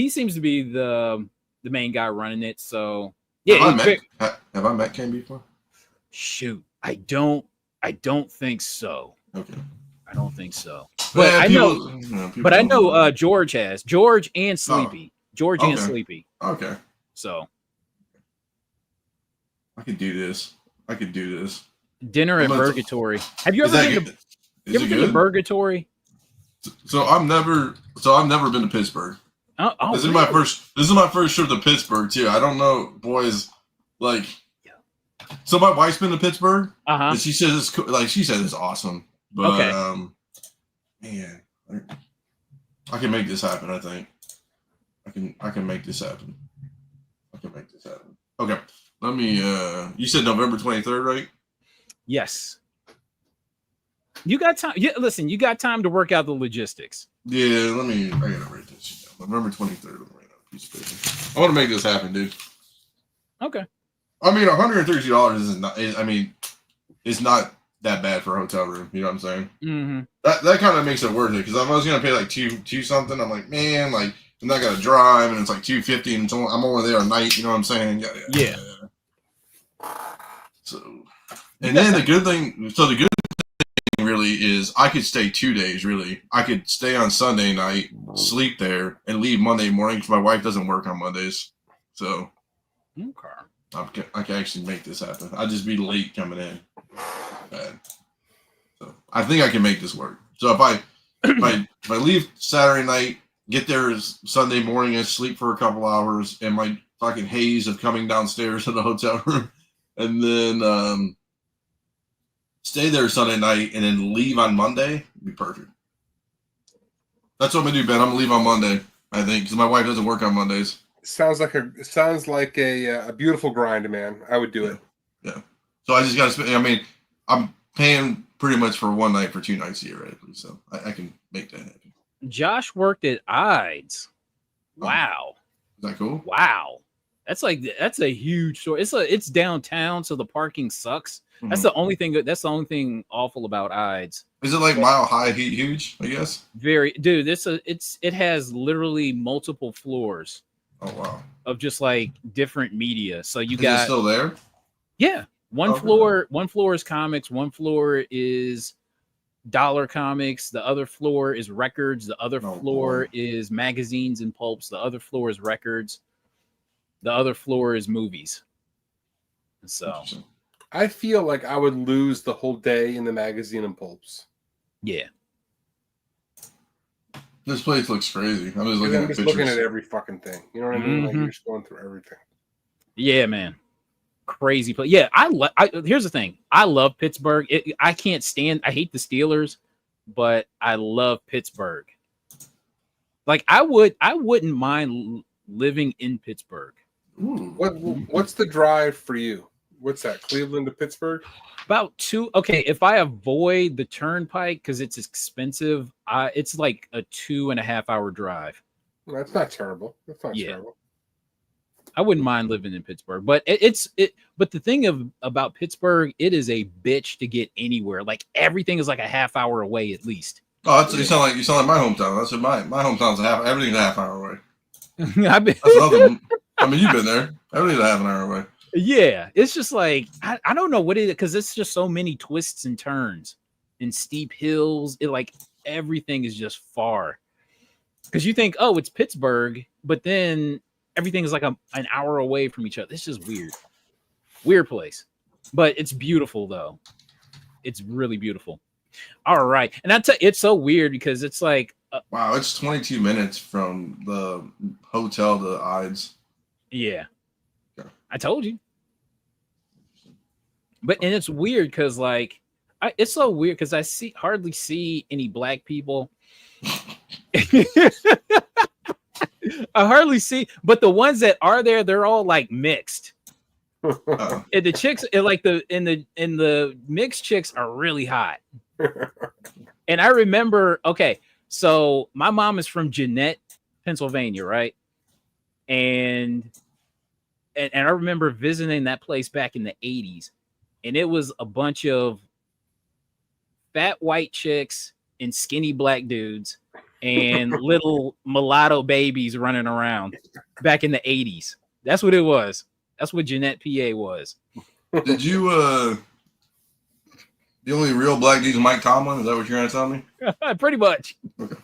seems to be the main guy running it. So yeah.
Have I met Ken before?
Shoot, I don't think so.
Okay.
I don't think so. But
Yeah,
I
people,
know.
you know, people
But I
don't
know George has. George and Sleepy. George and
okay.
Sleepy.
Okay.
So
I could do this.
dinner
I'm
at
gonna t-
Burgatory. Have you
Is
ever
that
been
good?
to
Is
you ever
it
been to
good?
Burgatory?
So I've never been to Pittsburgh.
Oh,
This is
really?
my first trip to Pittsburgh too. I don't know, boys. Like, so my wife's been to Pittsburgh, and she says it's cool. Like, she says it's awesome. But
Okay.
man, I can make this happen. I think I can make this happen. Okay, let me. You said November 23rd, right?
Yes. You got time. Yeah, listen, you got time to work out the logistics.
Yeah, I gotta write this shit down. November 23rd. I want to make this happen, dude.
Okay.
I mean, $130 is not. It's not that bad for a hotel room. You know what I'm saying?
Mm-hmm.
That kind of makes it worth it, because if I was gonna pay like two something, I'm like, man, like I'm not gonna drive, and it's like $250, and I'm only there a night. You know what I'm saying? Yeah. So, and then the good thing really is I could stay 2 days. Really, I could stay on Sunday night, sleep there, and leave Monday morning, because my wife doesn't work on Mondays. So,
Okay.
I can actually make this happen. I'd just be late coming in. Bad. So I think I can make this work. So if I leave Saturday night, get there Sunday morning, and sleep for a couple hours, and my fucking haze of coming downstairs to the hotel room, and then stay there Sunday night, and then leave on Monday, it'd be perfect. That's what I'm gonna do, Ben. I'm gonna leave on Monday, I think, because my wife doesn't work on Mondays.
Sounds like a beautiful grind, man. I would do it.
Yeah. So I just gotta spend. I mean, I'm paying pretty much for one night for 2 nights theoretically, so I can make that happen.
Josh worked at Ides. Wow.
Is that cool?
Wow. That's a huge store. It's downtown, so the parking sucks.
Mm-hmm.
That's the only thing awful about Ides.
Is it like mile high, huge? I guess.
Very, dude. It has literally multiple floors.
Oh wow.
Of just like different media. So you
Is
got
it still there?
Yeah. One floor is comics, one floor is dollar comics, the other floor is records, the other floor is magazines and pulps, the other floor is records, the other floor is movies. So
I feel like I would lose the whole day in the magazine and pulps.
Yeah.
This place looks crazy. I'm just
looking at every fucking thing. You know what I mean? Like, you're just going through everything.
Yeah, man. Crazy place. Yeah, here's the thing. I love Pittsburgh. I hate the Steelers, but I love Pittsburgh. Like I wouldn't mind living in Pittsburgh.
Ooh.
What's the drive for you? What's that? Cleveland to Pittsburgh?
About 2. Okay, if I avoid the turnpike because it's expensive, it's like a 2.5 hour drive.
Well, that's not terrible. That's not terrible.
I wouldn't mind living in Pittsburgh, but but the thing about Pittsburgh, it is a bitch to get anywhere. Like everything is like a half hour away at least.
Oh, you sound like my hometown. That's what my hometown's everything's a half hour away. I mean, you've been there. Everything's a half an hour away.
Yeah, it's just like I don't know what it is, because it's just so many twists and turns and steep hills. It like everything is just far. Because you think, oh, it's Pittsburgh, but then everything is like an hour away from each other. It's just weird place, but it's beautiful though. It's really beautiful. All right, and it's so weird because it's like
wow, it's 22 minutes from the hotel to Ides.
Yeah. I told you. And it's weird because it's so weird because I hardly see any black people. I hardly see, but the ones that are there, they're all like mixed. And the chicks, in the mixed chicks are really hot. And I remember, okay, so my mom is from Jeanette, Pennsylvania, right? And I remember visiting that place back in the 80s, and it was a bunch of fat white chicks and skinny black dudes and little mulatto babies running around back in the 80s. That's what it was. That's what Jeanette, PA was.
Did you The only real black dude is Mike Tomlin. Is that what you're going to tell me?
Pretty much.
Okay.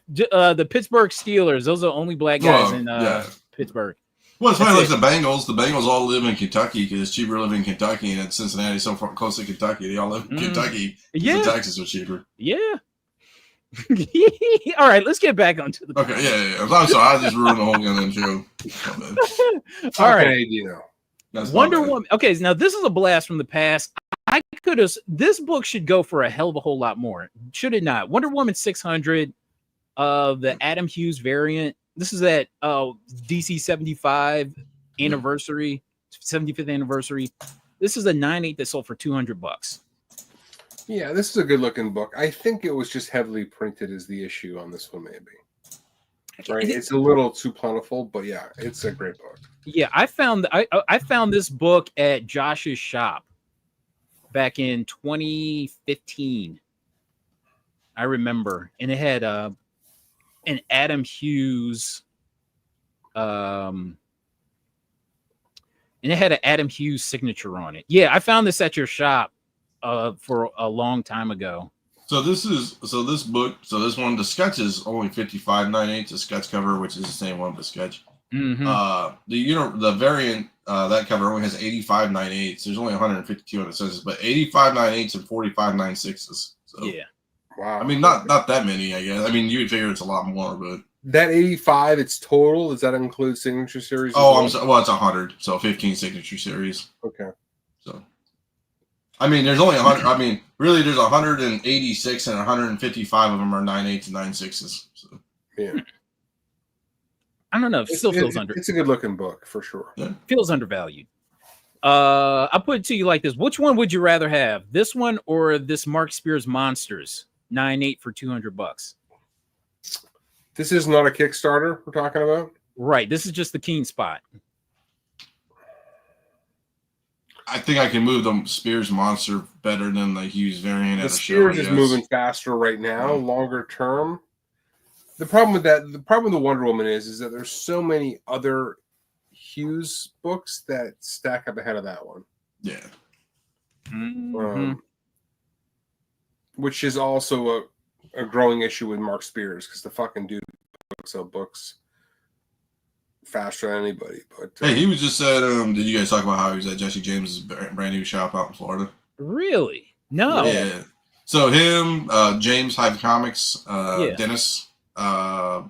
The Pittsburgh Steelers. Those are the only black guys in
yeah.
Pittsburgh.
Well, it's funny, like
That's
the Bengals. The Bengals all live in Kentucky because it's cheaper to live in Kentucky, and it's Cincinnati so far close to Kentucky. They all live in Kentucky.
Yeah.
The taxes are cheaper.
Yeah. All right, let's get back onto the.
Okay, yeah. I'm sorry, I just ruined the whole goddamn show.
All right,
Okay, you know.
That's
Wonder Woman. Okay, now this is a blast from the past. I could have. This book should go for a hell of a whole lot more. Should it not? Wonder Woman 600, the Adam Hughes variant. This is at DC 75 anniversary, 75th anniversary. This is a 9/8 that sold for $200.
Yeah, this is a good looking book. I think it was just heavily printed as the issue on this one, maybe. Right, it's a little too plentiful, but yeah, it's a great book.
Yeah, I found this book at Josh's shop back in 2015. I remember, and it had an Adam Hughes, and it had an Adam Hughes signature on it. Yeah, I found this at your shop for a long time ago.
So this book, the sketch is only 55 9/8, the sketch cover, which is the same one, the sketch.
Mm-hmm.
The variant that cover only has 85 9/8. There's only 152 on the census, but 85 9/8 and 45 9/6. So
Yeah.
Wow.
I mean, not that many, I guess. I mean, you would figure it's a lot more, but
that 85, it's total. Does that include signature series?
well, it's 100, so 15 signature series.
Okay.
So, I mean, there's only 100. I mean, really, there's 186, and 155 of them are 9/8 and 9/6. So
yeah.
I don't know. It still feels
It's a good looking book for sure.
Yeah.
Feels undervalued. I'll put it to you like this: which one would you rather have, this one or this Mark Spears Monsters 9/8 for $200?
This is not a Kickstarter we're talking about,
right? This is just the Keen Spot.
I think I can move the Spears Monster better than the Hughes variant.
The Spears is moving faster right now. Longer term, the problem with the Wonder Woman is that there's so many other Hughes books that stack up ahead of that one.
Yeah.
Mm-hmm.
Which is also a growing issue with Mark Spears because the fucking dude books out books faster than anybody. But
hey, he was just at did you guys talk about how he was at Jesse James's brand new shop out in Florida?
Really? No.
Yeah. So him, James Hive Comics, Dennis, I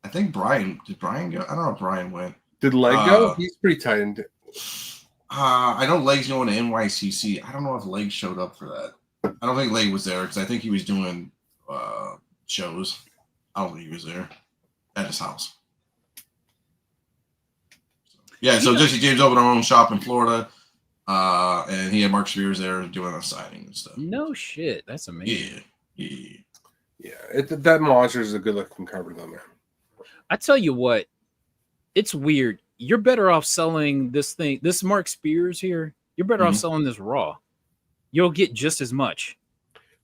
think Brian. Did Brian go? I don't know if Brian went.
Did Leg go? He's pretty tight into.
I know Leg's going to NYCC. I don't know if Leg showed up for that. I don't think Leg was there because I think he was doing shows. I don't think he was there at his house. Yeah, so Jesse James opened our own shop in Florida, and he had Mark Spears there doing a signing and stuff.
No shit, that's amazing.
Yeah. That monster is a good looking cover though, man.
I tell you what, it's weird. You're better off selling this thing, this Mark Spears here. You're better off selling this raw. You'll get just as much.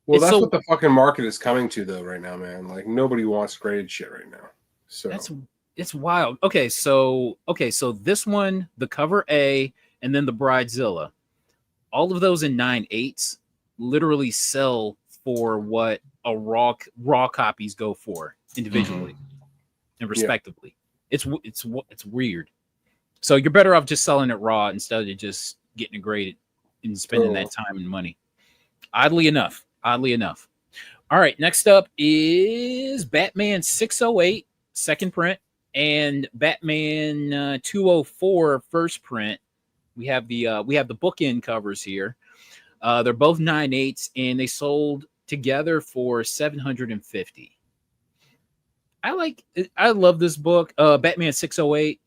Well, that's what the fucking market is coming to though right now, man. Like nobody wants graded shit right now. So
it's wild. Okay, so this one, the cover A, and then the Bridezilla, all of those in 9/8 literally sell for what a raw copies go for individually and respectively. It's weird. So you're better off just selling it raw instead of just getting it graded and spending that time and money. Oddly enough. All right, next up is Batman 608 second print and Batman 204 first print. We have the bookend covers here. They're both 9/8 and they sold together for $750. I love this book, Batman 608.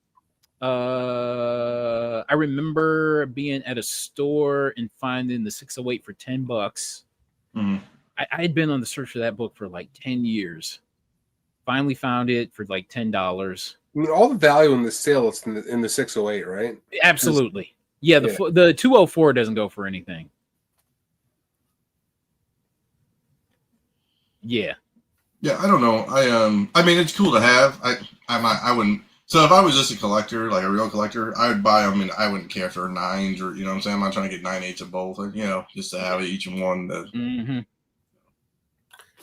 I remember being at a store and finding the 608 for $10. I had been on the search for that book for like 10 years. Finally found it for like $10.
I mean, all the value in the sale is in the 608, right?
Absolutely. Yeah, the 204 doesn't go for anything. Yeah.
Yeah, I don't know. I mean, it's cool to have. I wouldn't. So if I was just a collector, like a real collector, I would buy them, and I wouldn't care if they're 9s or, you know what I'm saying? I'm not trying to get 9/8 of both, or, you know, just to have each one.
Mm-hmm.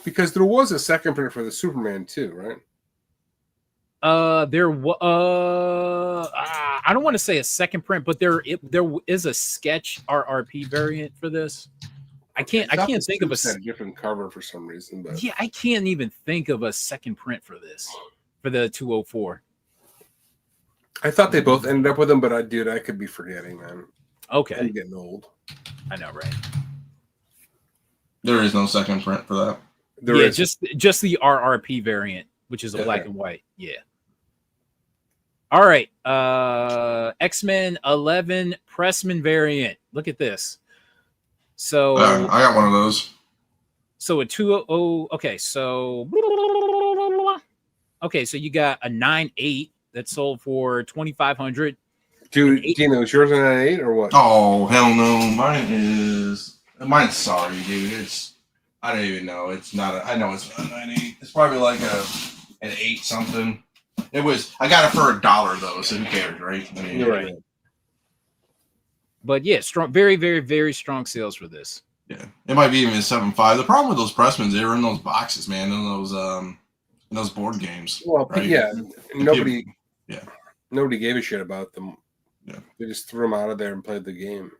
Because there was a second print for the Superman too, right?
I don't want to say a second print, but there is a sketch RRP variant for this. I can't think of
a different cover for some reason, but
yeah, I can't even think of a second print for this for the 204.
I thought they both ended up with them, but I could be forgetting, man.
Okay,
I'm getting old.
I know, right?
There is no second print for that.
There
yeah,
is.
just the RRP variant, which is a black and white. Yeah. All right. X-Men 11 Pressman variant. Look at this. So
I got one of those.
So a 200. Okay, so you got a 9/8 that sold for $2,500.
Dude, Dino, is yours an 9/8 or what?
Oh hell no, mine's sorry, dude. I don't even know. It's not. I know it's not a 9/8. It's probably like an 8 something. It was. I got it for $1 though, so who cares, right? I mean,
You're right. But yeah, strong, very, very, very strong sales for this.
Yeah, it might be even a 7.5. The problem with those Pressmans, they were in those boxes, man, in those board games.
Well,
right?
yeah, nobody gave a shit about them.
Yeah,
they just threw them out of there and played the game.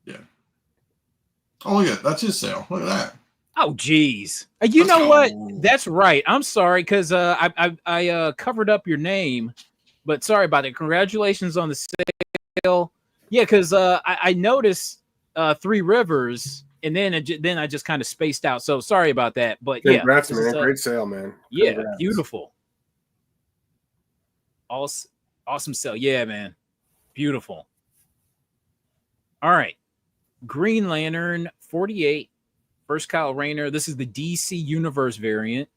Yeah. Oh, look at that's his sale. Look at that.
Oh, geez. You know what? That's right. I'm sorry because I covered up your name, but sorry about it. Congratulations on the sale. Yeah, because I noticed Three Rivers, and then I just kind of spaced out. So sorry about that. But
congrats, man. Great sale, man.
Yeah, congrats. Beautiful. Awesome sale. Yeah, man. Beautiful. All right. Green Lantern 48. First Kyle Rayner. This is the DC Universe variant.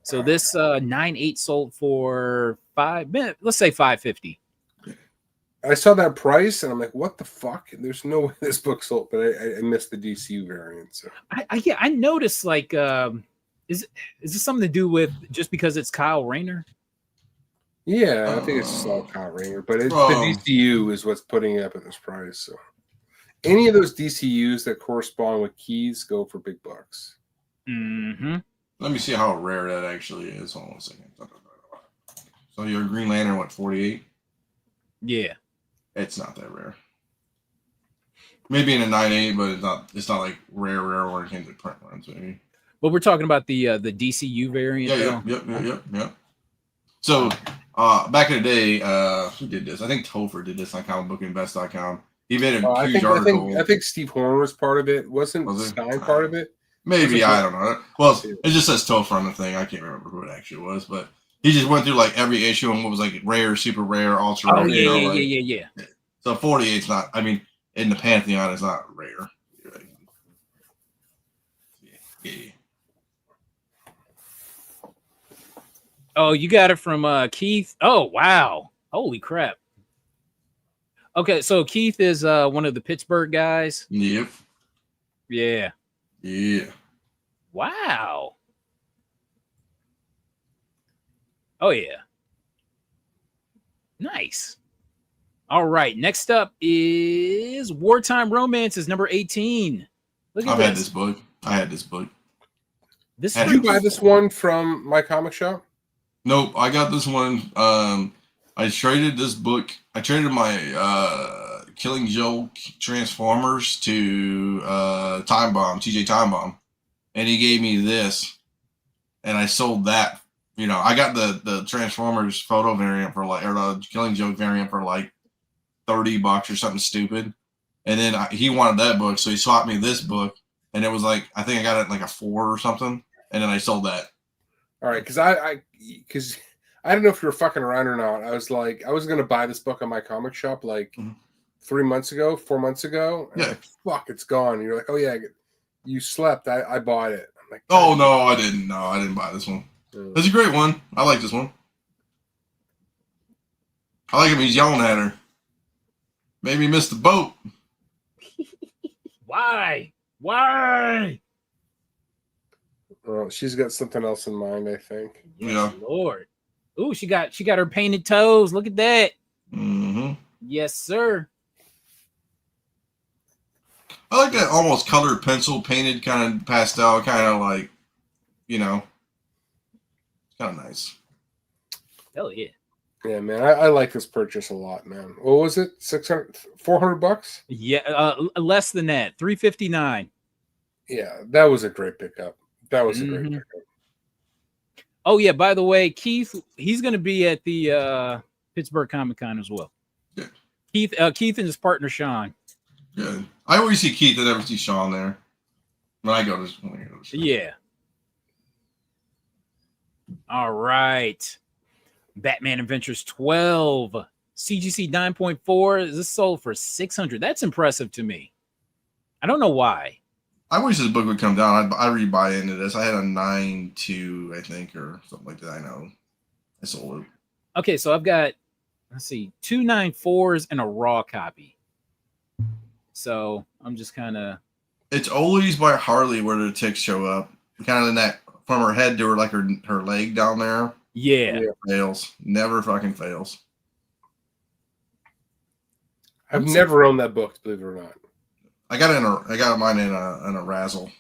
So this 9/8 sold for let's say $550.
I saw that price and I'm like, what the fuck? There's no way this book sold, but I missed the DCU variant. So
I noticed like is this something to do with just because it's Kyle Rayner?
Yeah, I think it's just all Kyle Rayner, but the DCU is what's putting it up at this price. So any of those DCUs that correspond with keys go for big bucks.
Mm-hmm.
Let me see how rare that actually is. Hold on a second. So your Green Lantern, what, 48?
Yeah.
It's not that rare. Maybe in a 9/8, but it's not like rare when it came to print runs, maybe.
But we're talking about the DCU variant.
Yeah. So back in the day, who did this? I think Topher did this on comicbookinvest.com. He made a huge article.
I think Steve Horn was part of it. Wasn't Stein part of it?
Maybe, I don't know. Well, it just says Topher on the thing. I can't remember who it actually was, but he just went through like every issue and what was like rare, super rare, ultra rare.
Yeah.
So 48's not, I mean, in the Pantheon, it's not rare. Yeah.
Oh, you got it from Keith. Oh, wow. Holy crap. Okay, so Keith is one of the Pittsburgh guys.
Yep.
Yeah.
Yeah.
Wow. Oh, yeah. Nice. All right. Next up is Wartime Romances, number 18. Look at
had this book. I had this book.
Did you buy this one from my comic shop?
Nope. I got this one. I traded this book. I traded my Killing Joke Transformers to Time Bomb, TJ Time Bomb. And he gave me this. And I sold that. You know, I got the Transformers photo variant for like, or the Killing Joke variant for like $30 or something stupid. And then he wanted that book, so he swapped me this book. And it was like, I think I got it like a 4 or something. And then I sold that.
All right, because I don't know if you were fucking around or not. I was like, I was gonna buy this book on my comic shop like 4 months ago. And I'm like, fuck, it's gone. And you're like, oh yeah, you slept. I bought it. I'm like,
oh no, I didn't. No, I didn't buy this one. It's a great one. I like this one. I like him. He's yelling at her. Maybe missed the boat.
Why?
Well, she's got something else in mind, I think.
Yes, Lord. Ooh, she got her painted toes. Look at that.
Mm-hmm.
Yes, sir.
I like that almost colored pencil painted kind of pastel, kind of like, you know, it's kind of nice.
Hell yeah.
Yeah, man, I like this purchase a lot, man. What was it? 400 bucks?
Yeah, less than that. $359.
Yeah, that was a great pickup. That was a great
Mhm.
pickup.
Oh yeah, by the way, Keith, he's going to be at the Pittsburgh Comic-Con as well.
Good.
Keith and his partner Sean.
Good. I always see Keith. I never see Sean there. When I go to show.
Yeah. All right. Batman Adventures 12. CGC 9.4. This sold for $600. That's impressive to me. I don't know why.
I wish this book would come down. I'd rebuy into this. I had a 9.2, I think, or something like that. I know. I sold it.
Okay, so I've got, let's see, 2 9.4s and a raw copy. So I'm just kind of.
It's always by Harley where the ticks show up. Kind of in that, from her head to her leg down there.
Yeah.
Fails. Never fucking fails.
I've never owned that book, believe it or not.
I got mine in a razzle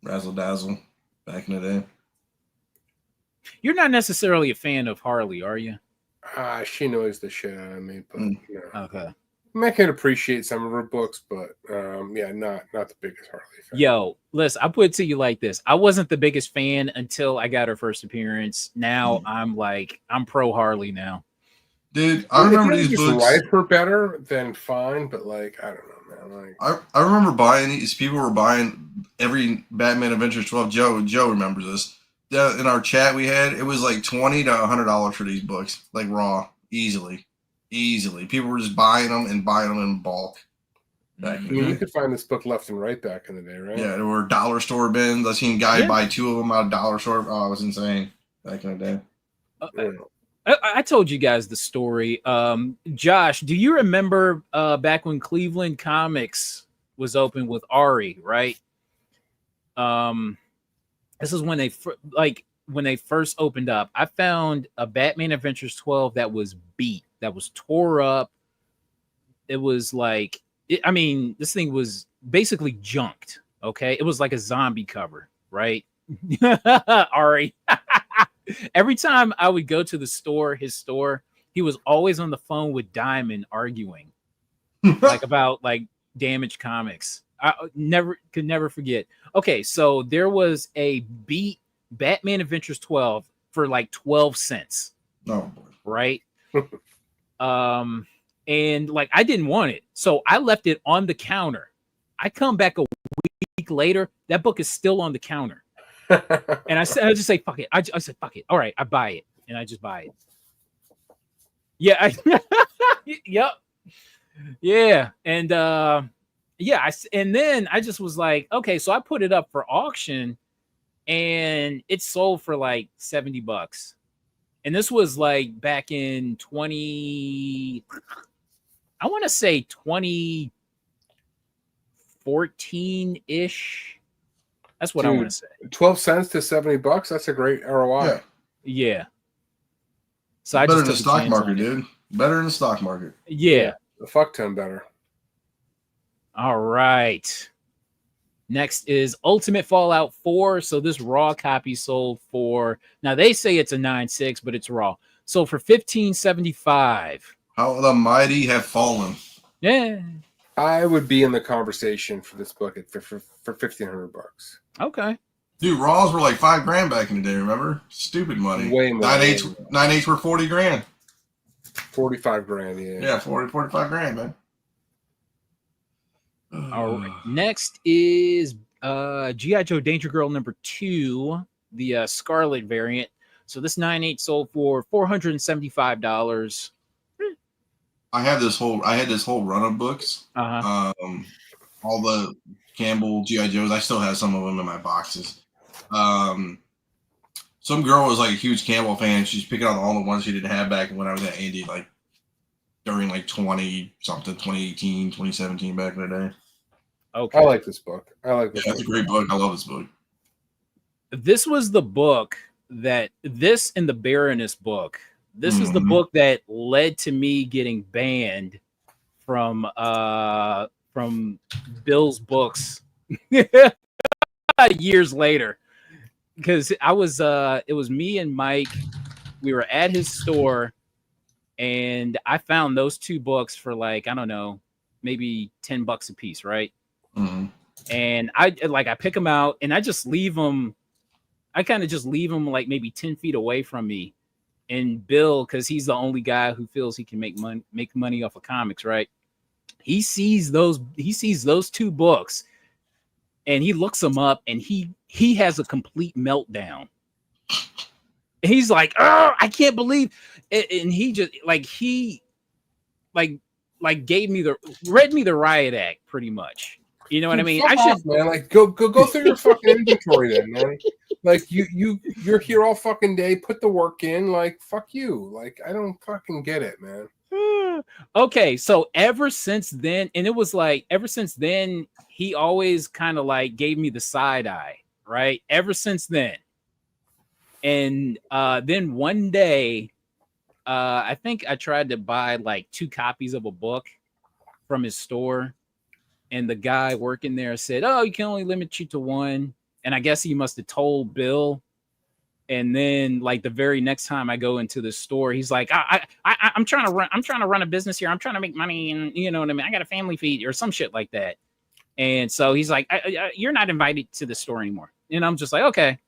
dazzle back in the day.
You're not necessarily a fan of Harley, are you?
She knows the shit out of me, but
Okay.
I mean, I can appreciate some of her books, but yeah, not the biggest Harley fan.
Yo, listen, I put it to you like this. I wasn't the biggest fan until I got her first appearance. Now I'm pro Harley now.
Dude, I remember these
just
books.
Write her better, then fine, but like, I don't know, man. Like,
I remember buying these. People were buying every Batman Adventures 12. Joe remembers this. In our chat we had, it was like $20 to $100 for these books, like raw, easily. People were just buying them in bulk.
you could find this book left and right back in the day, right?
Yeah, there were dollar store bins. I seen a guy buy 2 of them out of dollar store. Oh, it was insane back in the day.
I told you guys the story. Josh, do you remember back when Cleveland Comics was open with Ari, right? This is when they first opened up. I found a Batman Adventures 12 that was beat, that was tore up. It was like, this thing was basically junked. Okay, it was like a zombie cover, right? Ari. Every time I would go to his store, he was always on the phone with Diamond arguing, about damaged comics. I could never forget. Okay, so there was a beat Batman Adventures 12 for like 12 cents.
Oh boy.
Right? And I didn't want it. So I left it on the counter. I come back a week later, that book is still on the counter. And I just say, fuck it. I said, fuck it. All right, I buy it. And I just buy it. Yeah. Yep. Yeah. And and then I just was like, okay, so I put it up for auction and it sold for like $70. And this was like back in 2014-ish. That's what I want to say.
12 cents to $70. That's a great ROI.
Yeah. So
better in the stock market, dude. Better in the stock market.
Yeah.
A fuck ton better.
All right. Next is Ultimate Fallout 4. So this raw copy sold for, now they say it's a 9.6, but it's raw. So for $15.75.
How the mighty have fallen.
Yeah.
I would be in the conversation for this book for $1,500.
Okay.
Dude, raws were like $5,000 back in the day, remember? Stupid money.
Way more.
9.8s were $40,000.
$45,000, yeah.
Yeah, 45,000, man.
All right. Next is G.I. Joe Danger Girl number 2, the Scarlet variant. So this 9.8 sold for $475.
I had this whole run of books.
Uh-huh.
All the Campbell G.I. Joes. I still have some of them in my boxes. Some girl was like a huge Campbell fan. She's picking out all the ones she didn't have back when I was at Indy, like during like 2018, 2017 back in the day.
Okay.
I like this book.
That's a great book. I love this book.
This was the book this and the Baroness book This is the book that led to me getting banned from Bill's books years later, because it was me and Mike. We were at his store, and I found those two books for like, I don't know, maybe $10 a piece, right? And I pick them out and I just leave them. I kind of just leave them like maybe 10 feet away from me. And Bill, because he's the only guy who feels he can make money off of comics, right? He sees those two books and he looks them up and he has a complete meltdown. He's like, oh, I can't believe it. And he just read me the riot act pretty much. You know what I mean?
I should, man. Like, go through your fucking inventory then, man. Like, you're here all fucking day. Put the work in. Like, fuck you. Like, I don't fucking get it, man.
Okay, so ever since then, and it was like ever since then, he always kind of like gave me the side eye, right? Ever since then, and then one day, I think I tried to buy like 2 copies of a book from his store. And the guy working there said, "Oh, you can only limit you to 1." And I guess he must have told Bill. And then, like the very next time I go into the store, he's like, "I'm trying to run a business here. I'm trying to make money, and you know what I mean. I got a family feed or some shit like that." And so he's like, "You're not invited to the store anymore." And I'm just like, "Okay."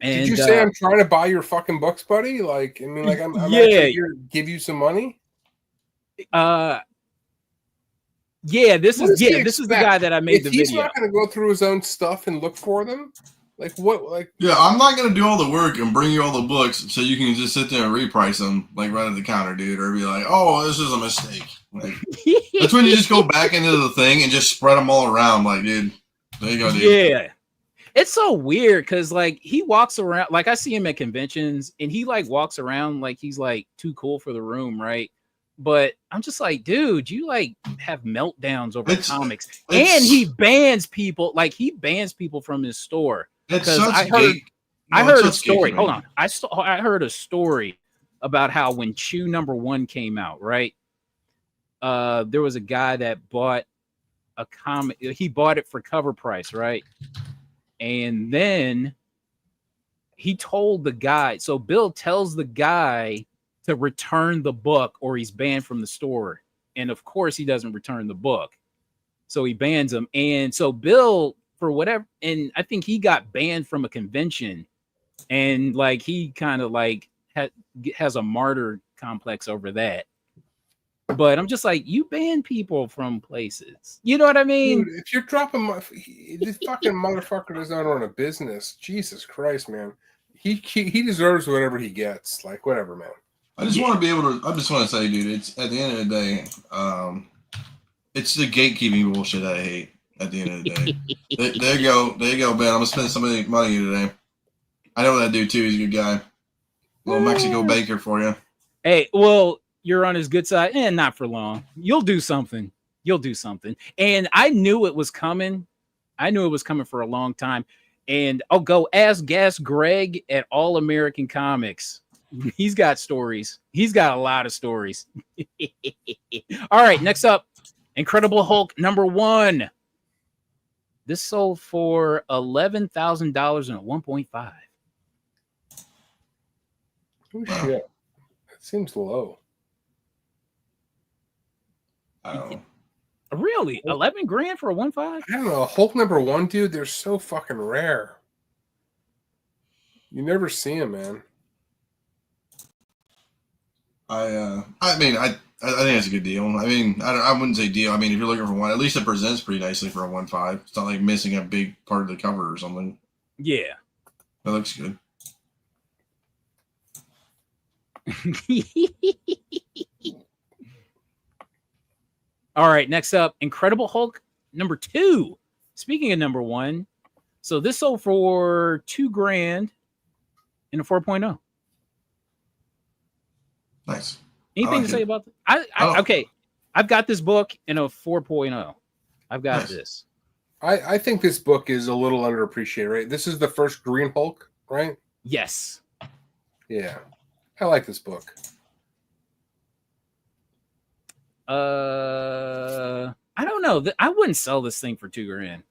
And
did you say I'm trying to buy your fucking books, buddy? Like, I mean, like I'm
yeah,
actually here to give you some money.
Yeah, this is the guy that I made the video.
He's not going to go through his own stuff and look for them. Like what? Like
I'm not going to do all the work and bring you all the books so you can just sit there and reprice them like right at the counter, dude, or be like, "Oh, this is a mistake." Like, that's when you just go back into the thing and just spread them all around. Like, dude, there you go, dude.
Yeah, it's so weird because like he walks around, like I see him at conventions, and he like walks around like he's like too cool for the room, right? But I'm just like, dude, you like have meltdowns over comics, and he bans people. Like he bans people from his store because I heard a story. Hold on, I heard a story about how when Chew #1 came out, right? There was a guy that bought a comic. He bought it for cover price, right? And then he told the guy. So Bill tells the guy to return the book or he's banned from the store. And of course he doesn't return the book. So he bans him. And so Bill, for whatever, and I think he got banned from a convention, and like he kind of like has a martyr complex over that. But I'm just like, you ban people from places. You know what I mean?
Dude, if you're dropping this fucking motherfucker doesn't run a business. Jesus Christ, man. He deserves whatever he gets. Like, whatever, man.
I just want to be able to. I just want to say, dude, it's at the end of the day, it's the gatekeeping bullshit I hate. At the end of the day, there you go, Ben. I'm gonna spend some money today. I know that dude too. He's a good guy. Little Mexico baker for you.
Hey, well, you're on his good side, and not for long. You'll do something. And I knew it was coming. I knew it was coming for a long time. And I'll go ask Greg at All American Comics. He's got stories. He's got a lot of stories. All right, next up, Incredible Hulk #1. This sold for $11,000 and a 1.5.
Oh shit, that seems low.
Really, 11 grand for a 1.5?
I don't know. Hulk #1, dude. They're so fucking rare. You never see them, man.
I mean, I think it's a good deal. I mean, I wouldn't say deal. I mean, if you're looking for one, at least it presents pretty nicely for a 1.5. It's not like missing a big part of the cover or something.
Yeah,
that looks good.
All right, next up, Incredible Hulk #2. Speaking of #1, so this sold for $2 grand in a 4.0.
Nice.
Anything to say about that? Okay, I've got this book in a 4.0. I've got this.
I think this book is a little underappreciated, right? This is the first Green Hulk, right?
Yes.
Yeah. I like this book.
I don't know. I wouldn't sell this thing for $2,000.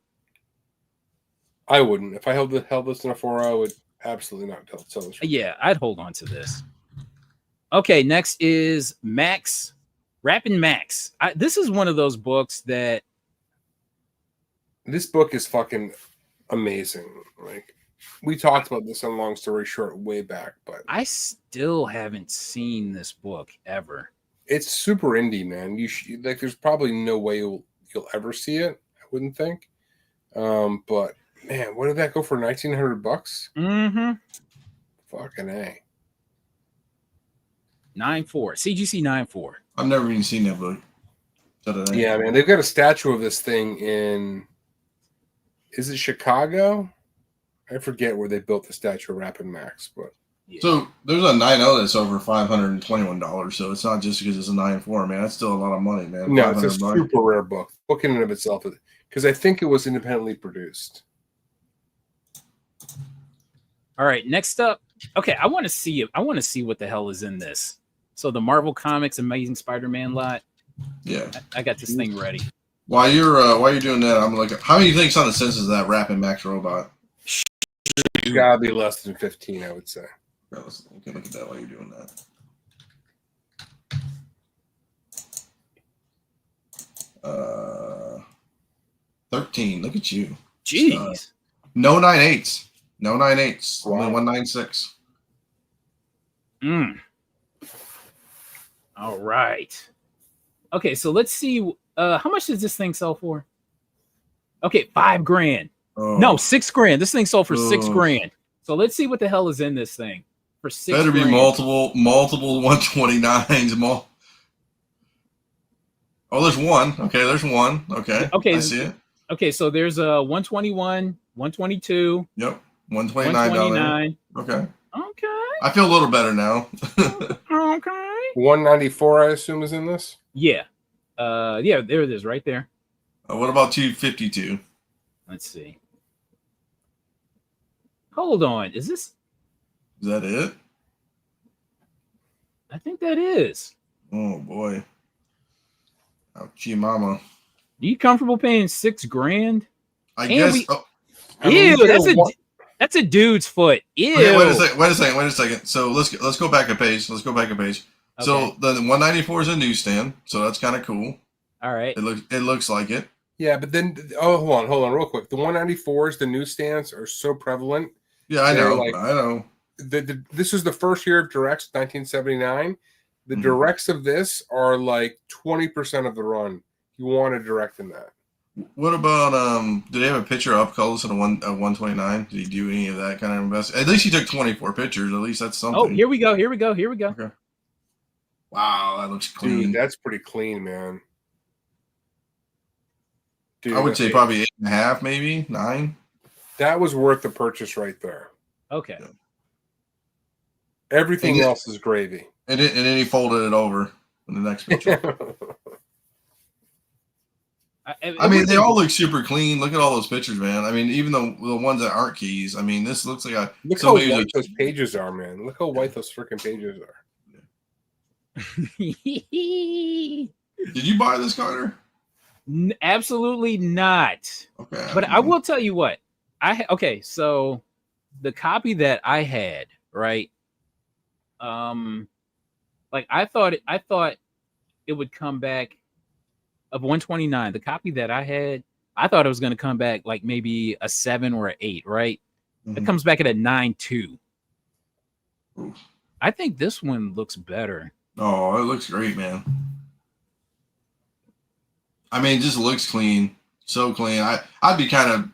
I wouldn't. If I held this in a 4, I would absolutely not sell this.
Yeah, I'd hold on to this. Okay, next is Max, Rappin' Max. This is one of those books that.
This book is fucking amazing. Like, we talked about this on Long Story Short way back, but
I still haven't seen this book ever.
It's super indie, man. Like, there's probably no way you'll ever see it. I wouldn't think. But man, what did that go for? $1,900?
Mm-hmm.
Fucking A.
9.4. CGC 9.4.
I've never even seen that book.
Yeah, man. They've got a statue of this thing in. Is it Chicago? I forget where they built the statue of Rappin' Max, but.
Yeah.
So there's a 9.0 that's over $521. So it's not just because it's a 9.4, man. That's still a lot of money, man.
No, it's a
$500.
super rare book. Book in and of itself, because I think it was independently produced.
All right, next up. Okay, I want to see it. I want to see what the hell is in this. So the Marvel Comics Amazing Spider-Man lot.
Yeah.
I got this thing ready.
While you're doing that, I'm like, how many things on the sense is that Rappin' Max robot?
It's gotta be less than 15, I would say.
Yeah, let's look at that while you're doing that. 13. Look at you.
Jeez.
No 9.8s. No 9.8s.
Wow.
Only 196.
All right. Okay, so let's see. How much does this thing sell for? Okay, $5,000.
Oh.
No, $6,000. This thing sold for
Oh.
$6,000. So let's see what the hell is in this thing for $6,000.
Better be multiple 129s. Oh, there's one. Okay, there's one. Okay.
Okay.
I see it.
Okay, so there's a 121, 122.
Yep. 129.
129.
Okay.
Okay.
I feel a little better now.
Okay.
194, I assume, is in this.
Yeah. Yeah, there it is right there.
What about 252?
Let's see. Hold on. Is this?
Is that it?
I think that is.
Oh boy. Ouchie mama.
Are you comfortable paying $6,000?
I guess.
That's a dude's foot. Ew.
Okay, wait a second. So let's go back a page. Okay. So the 194 is a newsstand, so that's kind of cool.
All right.
It looks like it.
Yeah, but then hold on, real quick. The 194s, the newsstands are so prevalent.
Yeah, I know.
Like,
I know.
This is the first year of directs, 1979. The directs of this are like 20% of the run. You want to direct in that.
What about did they have a picture up close at a 129? Did he do any of that kind of invest? At least he took 24 pictures. At least that's something.
Oh, here we go.
Okay. Wow, that looks clean.
Dude, that's pretty clean, man. Dude,
I would say probably 8.5, maybe 9.
That was worth the purchase right there.
Okay.
Yeah.
Everything else is gravy.
And then he folded it over in the next picture. I mean, they all look super clean. Look at all those pictures, man. I mean, even the ones that aren't keys. I mean, this looks like
look how white those pages are, man. Look how white those freaking pages are.
Did you buy this, Carter?
Absolutely not.
Okay.
But I will tell you what. So the copy that I had, right? Like I thought it would come back of 129. The copy that I had, I thought it was going to come back like maybe a 7 or an 8, right?
Mm-hmm.
It comes back at a 9.2.
Oof.
I think this one looks better.
Oh, it looks great, man. I mean, it just looks clean. So clean. I'd be kind of,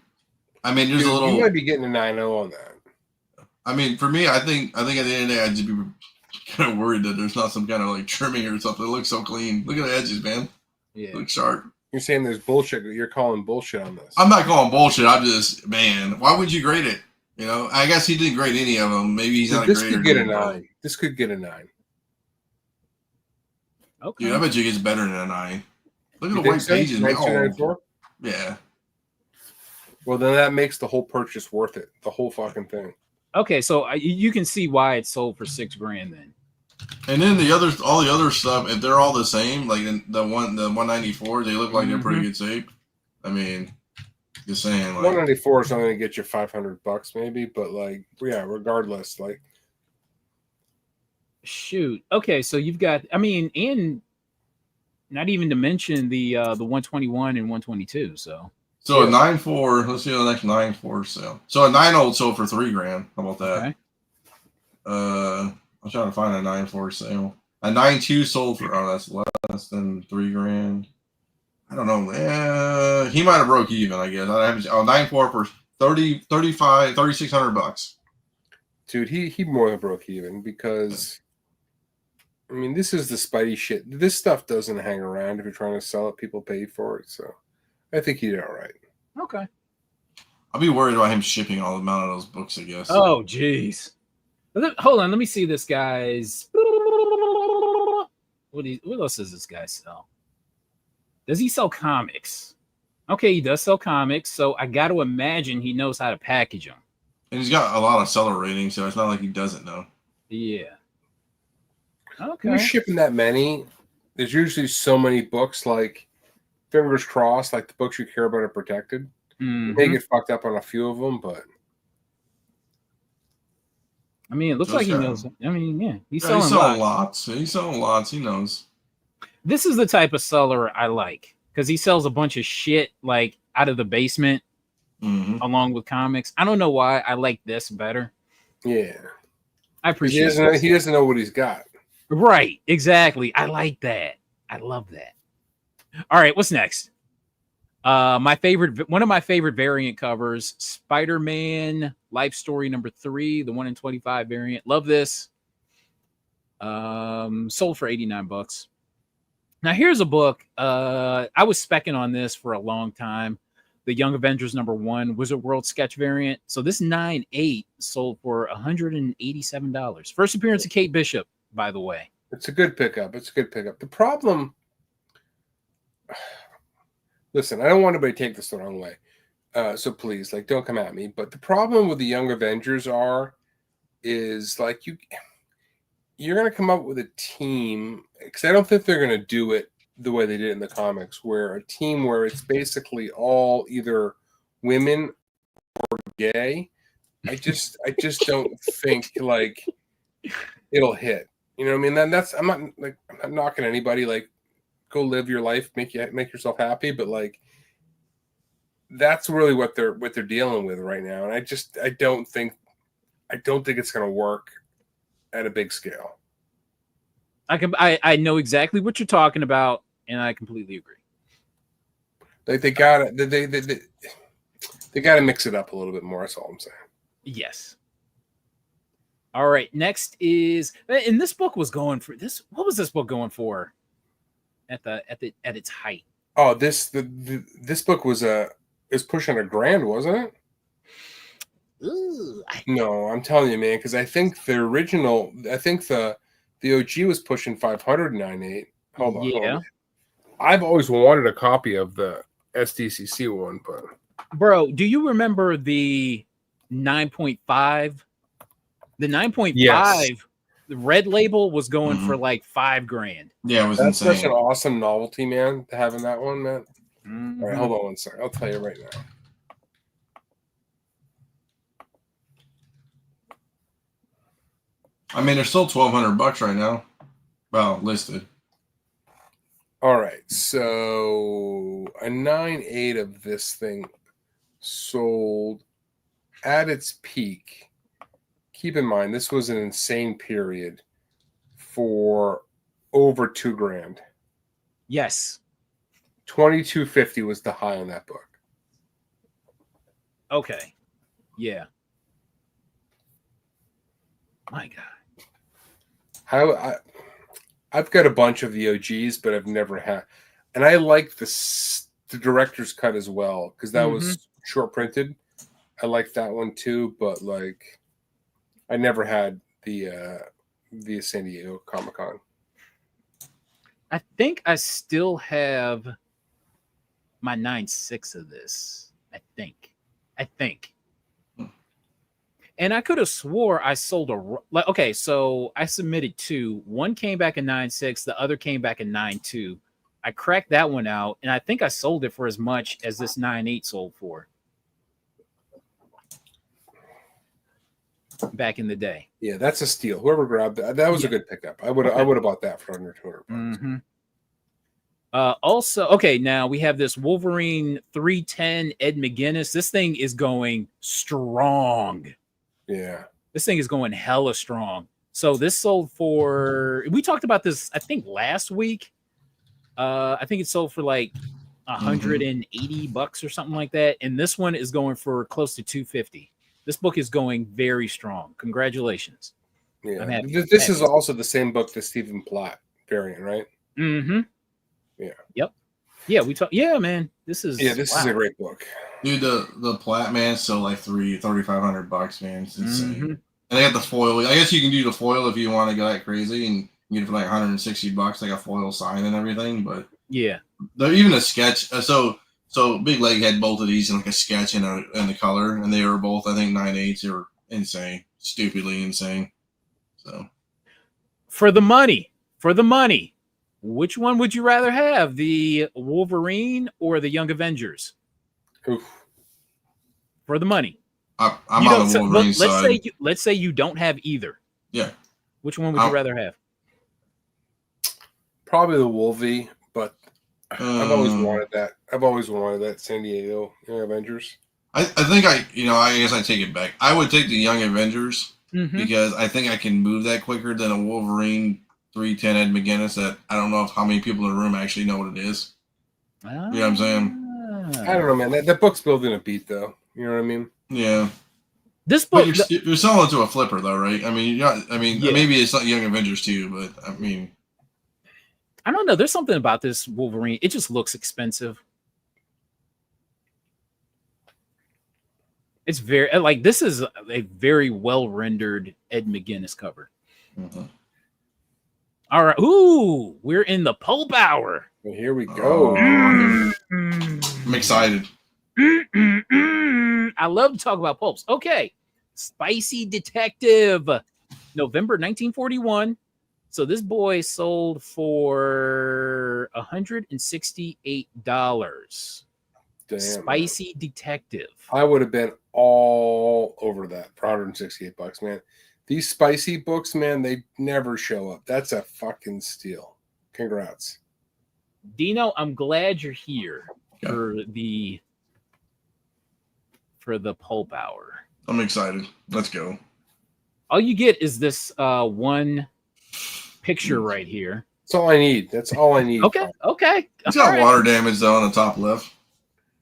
I mean, there's a little.
You might be getting a 9.0 on that. I
mean, for me, I think at the end of the day, I'd just be kind of worried that there's not some kind of like trimming or something. It looks so clean. Look at the edges, man.
Yeah.
It looks sharp.
You're saying there's bullshit. You're calling bullshit on this.
I'm not calling bullshit. I'm just, man, why would you grade it? You know, I guess he didn't grade any of them. Maybe he's not a grader.
This could get a 9. This could get a 9.
Okay.
Dude, I bet you it gets better than a 9. Look at the white pages, man. Oh, yeah.
Well, then that makes the whole purchase worth it. The whole fucking thing.
Okay, so you can see why it sold for $6,000 then.
And then all the other stuff, if they're all the same, like the 194, they look like they're pretty good shape. I mean, just saying, like
194 is only going to get you $500 maybe, but like, yeah, regardless, like,
shoot. Okay, so you've got, I mean, and not even to mention the 121 and 122. So
a 9.4. Let's see the next 9.4 sale. So a 9.0 sold for $3,000. How about that?
okay.
I'm trying to find a 9.4 sale. A 9.2 sold for that's less than $3,000. I don't know. He might have broke even, I guess. 9.4 for $3,600.
dude, he more than broke even because, I mean, this is the Spidey shit. This stuff doesn't hang around. If you're trying to sell it, people pay for it. So I think he did all right.
Okay.
I'll be worried about him shipping all the amount of those books, I guess.
Oh, jeez. Hold on. Let me see this guy's. What else does this guy sell? Does he sell comics? Okay, he does sell comics. So I got to imagine he knows how to package them.
And he's got a lot of seller ratings, so it's not like he doesn't know.
Yeah.
When
Okay.
you're shipping that many, there's usually so many books, like, fingers crossed, like the books you care about are protected.
Mhm.
They get fucked up on a few of them, but
I mean, it looks like he knows. I mean, yeah, he's selling
lots. He's selling lots. He knows.
This is the type of seller I like because he sells a bunch of shit like out of the basement along with comics. I don't know why I like this better.
yeah,
I appreciate it.
He doesn't know what he's got.
Right, exactly. I like that. I love that. All right, what's next? One of my favorite variant covers, Spider-Man Life Story number 3, the 1 in 25 variant. Love this. Sold for $89. Now here's a book. I was specking on this for a long time. The Young Avengers number 1 Wizard World sketch variant. So this 9.8 sold for $187. First appearance of Kate Bishop, by the way.
It's a good pickup. The problem, listen, I don't want anybody to take this the wrong way. So please, like, don't come at me. But the problem with the Young Avengers is like you're going to come up with a team, because I don't think they're going to do it the way they did in the comics, where a team where it's basically all either women or gay. I just don't think like it'll hit. You know what I mean? Then I'm not knocking anybody. Like, go live your life, make yourself happy, but like that's really what they're dealing with right now. And I don't think it's going to work at a big scale.
I know exactly what you're talking about, and I completely agree.
Like they got to mix it up a little bit more. That's all I'm saying.
Yes. All right. Next is, and this book was going for this. What was this book going for at its height?
Oh, this book was pushing $1,000, wasn't it?
Ooh,
No, I'm telling you, man, because I think the original, the OG was pushing 509.8. Hold on. I've always wanted a copy of the SDCC one, but
bro, do you remember the 9.5? The 9.5,
yes.
The red label was going for like $5,000.
Yeah, it was
That's
insane.
Such an awesome novelty, man, having that one, man.
Mm-hmm.
All right, hold on one second. I'll tell you right now.
I mean, they're still $1,200 right now. Well, listed.
All right, so a 9.8 of this thing sold at its peak. Keep in mind, this was an insane period for over $2,000.
Yes.
2250 was the high on that book.
Okay. Yeah. My God.
I've got a bunch of the OGs, but I've never had, and I like the director's cut as well because that was short printed. I like that one too, but like I never had the San Diego Comic-Con.
I think I still have my 9.6 of this. I think. And I could have swore I sold okay, so I submitted 2. One came back in 9.6, the other came back in 9.2. I cracked that one out, and I think I sold it for as much as this 9.8 sold for back in the day.
Yeah, that's a steal. Whoever grabbed that was a good pickup. I would have bought that for under $200.
Mm-hmm. Also, okay, now we have this Wolverine 310 Ed McGuinness. This thing is going strong.
Yeah.
This thing is going hella strong. So this sold for, we talked about this, I think, last week. I think it sold for like $180 or something like that. And this one is going for close to $250. This book is going very strong. Congratulations.
Yeah. This is also the same book, the Stephen Platt variant, right?
Mm-hmm.
Yeah.
Yep. Yeah, we talk. Yeah, man. This is
is a great book.
Dude, the Platt, man, is still like $3,500, man. It's insane.
Mm-hmm.
And they have the foil. I guess you can do the foil if you want to go that crazy and get it for like $160, like a foil sign and everything. But
yeah,
they're even a sketch. So Big Leg had both of these in like a sketch and the color, and they were both, I think, 9.8s. They were insane, stupidly insane. So
for the money, which one would you rather have, the Wolverine or the Young Avengers?
Oof.
For the money,
I'm on the Wolverine side.
Let's say you don't have either.
Yeah.
Which one would you rather have?
Probably the Wolvie, but I've always wanted that. I've always wanted that San Diego Young Avengers.
I think I guess I take it back. I would take the Young Avengers because I think I can move that quicker than a Wolverine 310 Ed McGuinness that I don't know how many people in the room actually know what it is. You know what I'm saying?
I don't know, man. That book's building a beat, though. You know what I mean?
Yeah.
This book,
you're selling it to a flipper, though, right? I mean, maybe it's not Young Avengers too, but I mean,
I don't know. There's something about this Wolverine. It just looks expensive. It's very like this is a very well rendered Ed McGuinness cover.
Mm-hmm.
All right. Ooh, we're in the pulp hour.
Well, here we go.
I'm excited.
I love to talk about pulps. Okay. Spicy Detective, November 1941. So this boy sold for $168.
Damn,
Spicy
man.
Detective.
I would have been all over that for $168, man. These spicy books, man, they never show up. That's a fucking steal. Congrats.
Dino, I'm glad you're here for the pulp hour.
I'm excited. Let's go.
All you get is this one picture right here.
That's all I need. That's all I need.
Okay.
It's got water damage though on the top left.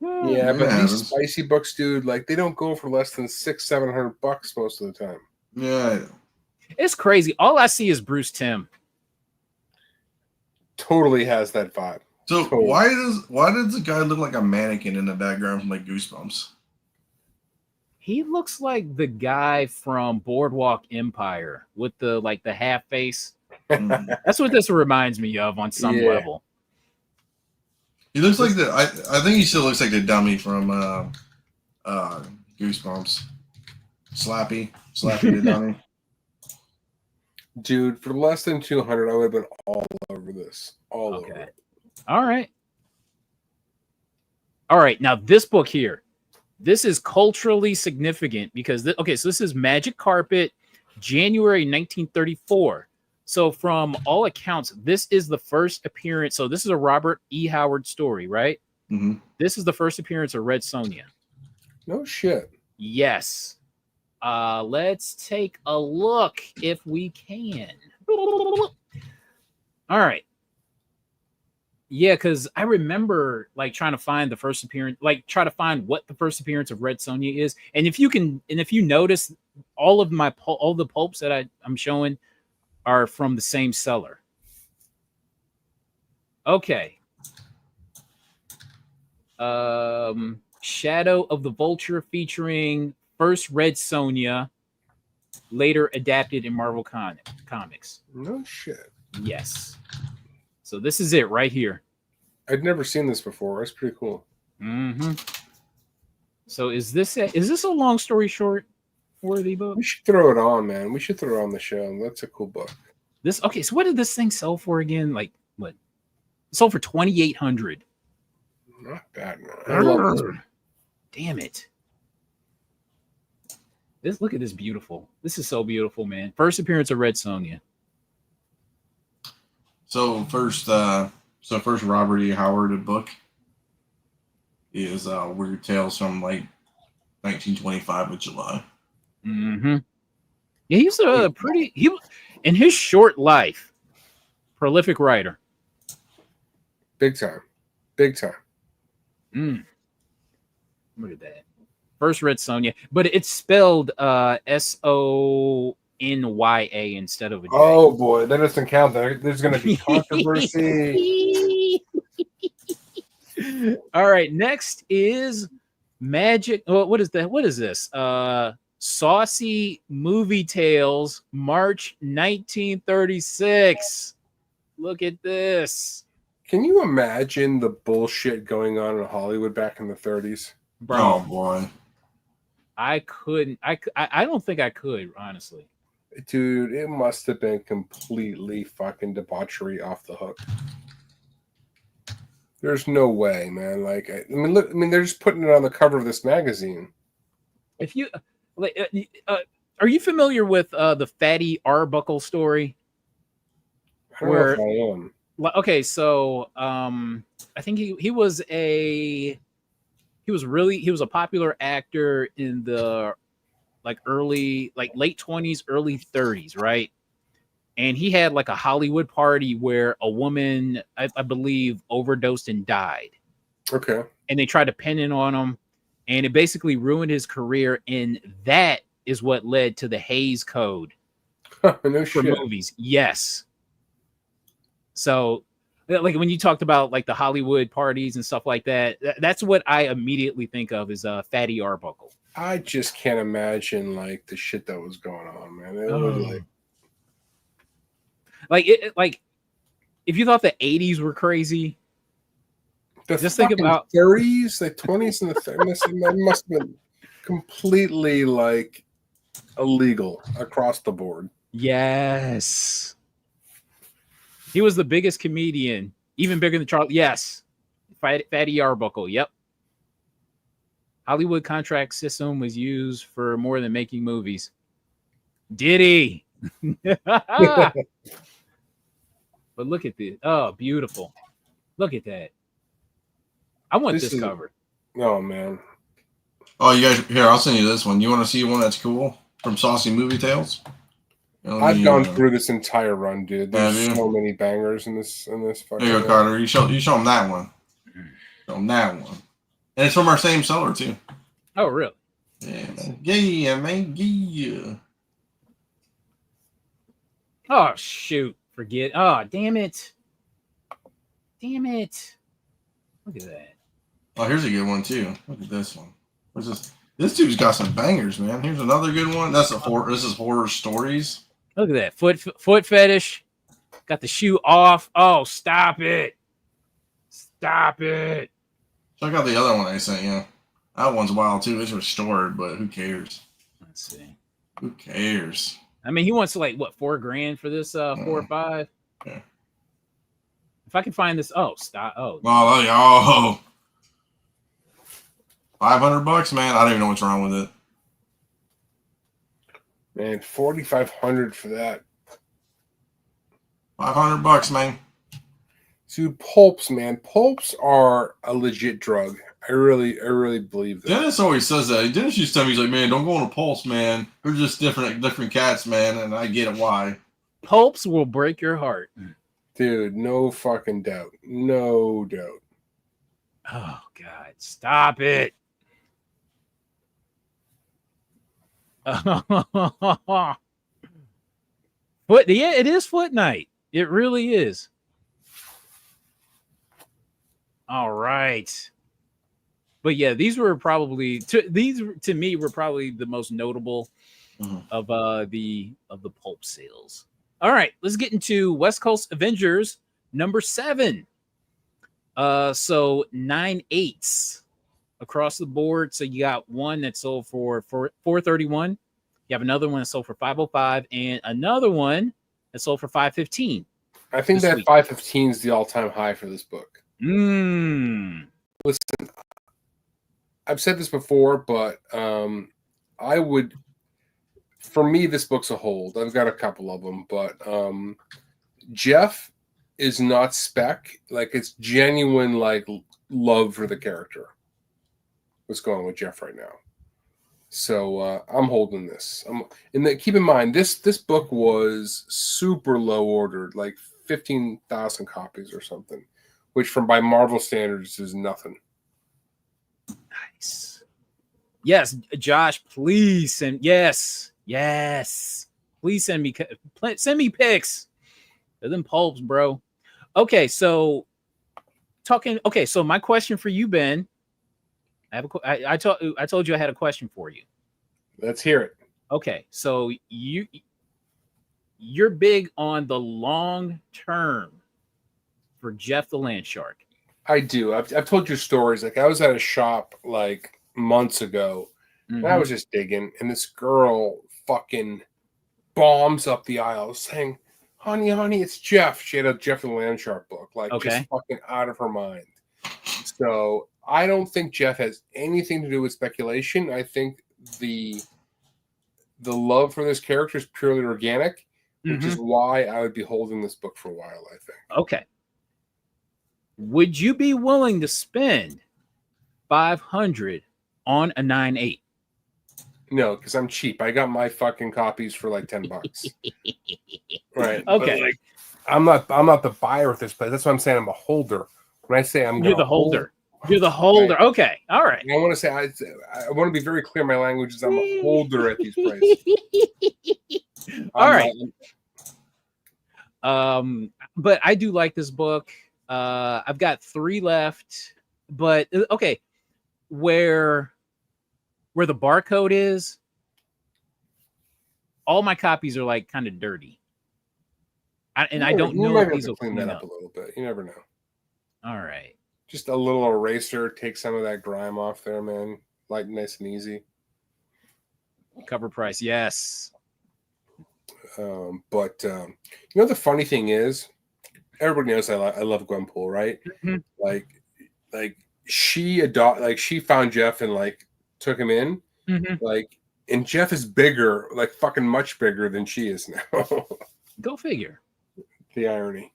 Yeah, but these spicy books, dude, like they don't go for less than $600-700 most of the time.
Yeah,
it's crazy. All I see is Bruce Timm.
Totally has that vibe.
So why does the guy look like a mannequin in the background from like Goosebumps?
He looks like the guy from Boardwalk Empire with the half face. That's what this reminds me of on some level.
He looks like I think he still looks like the dummy from Goosebumps. Slappy the dummy.
Dude, for less than 200, I would have been all over this. All over it.
All right. Now this book here, this is culturally significant because so this is Magic Carpet, January 1934. So from all accounts, this is the first appearance. So this is a Robert E. Howard story, right?
Mm-hmm.
This is the first appearance of Red Sonja.
No shit.
Yes. Let's take a look if we can. All right. Yeah, because I remember trying to find the first appearance, try to find what the first appearance of Red Sonja is. And if you notice, all the pulps that I'm showing are from the same seller. Okay. Shadow of the Vulture featuring first Red Sonja, later adapted in Marvel Comics.
No shit.
Yes. So this is it right here.
I'd never seen this before. That's pretty cool.
Mm-hmm. So is this a long story short? worthy book.
We should throw it on, man. We should throw it on the show. That's a cool book.
This okay. So what did this thing sell for again? Like what? It sold for $2,800.
Not bad, man. I love this.
Damn it! Look at this beautiful. This is so beautiful, man. First appearance of Red Sonja.
So first Robert E. Howard book is Weird Tales from like 1925 of July.
Mm-hmm. Yeah, he's a in his short life, prolific writer.
Big time. Big time.
Look at that. First Red Sonja, but it's spelled SonyA instead of a J.
Oh boy, that doesn't count. There's going to be controversy.
All right, next is Magic. Oh, what is that? What is this? Saucy Movie Tales, March 1936. Look at this.
Can you imagine the bullshit going on in Hollywood back in the 30s?
Bro,
Oh boy.
I couldn't. I don't think I could, honestly.
Dude, it must have been completely fucking debauchery off the hook. There's no way, man. Like, I mean, look. I mean, they're just putting it on the cover of this magazine.
If you like, are you familiar with the Fatty Arbuckle story?
I don't know if I am.
Okay, so I think he was a popular actor in the late 20s, early 30s, right? And he had like a Hollywood party where a woman, I believe, overdosed and died.
Okay.
And they tried to pin it on him, and it basically ruined his career. And that is what led to the Hays Code
No
for
shit.
movies. Yes. So, like when you talked about like the Hollywood parties and stuff like that, that's what I immediately think of as Fatty Arbuckle.
I just can't imagine like the shit that was going on, man. It was
like if you thought the 80s were crazy, just think about
30s, the 20s, and the 30s. That must have been completely like illegal across the board.
Yes. He was the biggest comedian, even bigger than Charlie. Yes. Fatty Arbuckle. Yep. Hollywood contract system was used for more than making movies. Did he? But look at this. Oh, beautiful. Look at that. I want this covered.
Oh, man.
Oh, you guys, here, I'll send you this one. You want to see one that's cool from Saucy Movie Tales?
I've gone through this entire run, dude. There's so many bangers in this fucking.
There you go, Carter. You show them that one. Show them that one. And it's from our same seller, too.
Oh, really?
Yeah, man. Yeah, man. Yeah.
Oh, shoot. Forget. Oh, damn it. Damn it. Look at that.
Oh, here's a good one, too. Look at this one. What's this? This dude's got some bangers, man. Here's another good one. This is Horror Stories.
Look at that. Foot fetish. Got the shoe off. Oh, stop it. Stop it.
Check out the other one I sent you. That one's wild, too. It's restored, but who cares?
Let's see.
Who cares?
I mean, he wants like what, $4,000 for this 4 or 5?
Yeah.
If I can find this, stop. Oh,
$500, man. I don't even know what's wrong with it.
Man, $4,500 for that.
$500, man.
Dude, pulps, man. Pulps are a legit drug. I really believe that.
Dennis always says that. Dennis used to tell me, he's like, man, don't go on a pulse, man. They're just different cats, man, and I get it why.
pulps will break your heart.
Dude, no fucking doubt. No doubt.
Oh, God. Stop it. Yeah, it is foot night. It really is. All right. But yeah, these were probably to me were probably the most notable of the pulp sales. All right, let's get into West Coast Avengers number 7. So 9/8 across the board. So you got one that sold for $431. You have another one that sold for $505, and another one that sold for $515.
I think
this
that
week.
515 is the all-time high for this book. Listen, I've said this before, but I would, for me, this book's a hold. I've got a couple of them, but Jeff is not spec. Like, it's genuine, like, love for the character. What's going on with Jeff right now? So I'm holding this. Keep in mind, this book was super low ordered, like 15,000 copies or something, which by Marvel standards is nothing.
Nice. Yes, Josh, please send. Yes, please send me pics. They're them pulps, bro. Okay, so so my question for you, Ben. I told you I had a question for you.
Let's hear it.
Okay, so you're big on the long term for Jeff the Land Shark.
I do. I've told you stories. Like, I was at a shop like months ago, and I was just digging, and this girl fucking bombs up the aisle saying, honey, it's Jeff. She had a Jeff the Land Shark book, like, just fucking out of her mind. So I don't think Jeff has anything to do with speculation. I think the love for this character is purely organic, which is why I would be holding this book for a while, I think.
Okay. Would you be willing to spend $500 on a 9.8?
No, because I'm cheap. I got my fucking copies for like $10. Right.
Okay.
Like, I'm not the buyer of this place. That's what I'm saying. I'm a holder. When I say
You're the holder. You're the holder. Right. Okay. All right.
And I want to say I want to be very clear. My language is I'm a holder at these prices.
All right. But I do like this book. I've got 3 left. But okay, where the barcode is, all my copies are like kind of dirty. I don't know if these will
clean that up a little bit. You never know.
All right.
Just a little eraser, take some of that grime off there, man. Like, nice and easy.
Cover price, yes.
But you know, the funny thing is, everybody knows I love Gwenpool, right? Like she found Jeff and like took him in, like, and Jeff is bigger, like fucking much bigger than she is now.
Go figure.
The irony.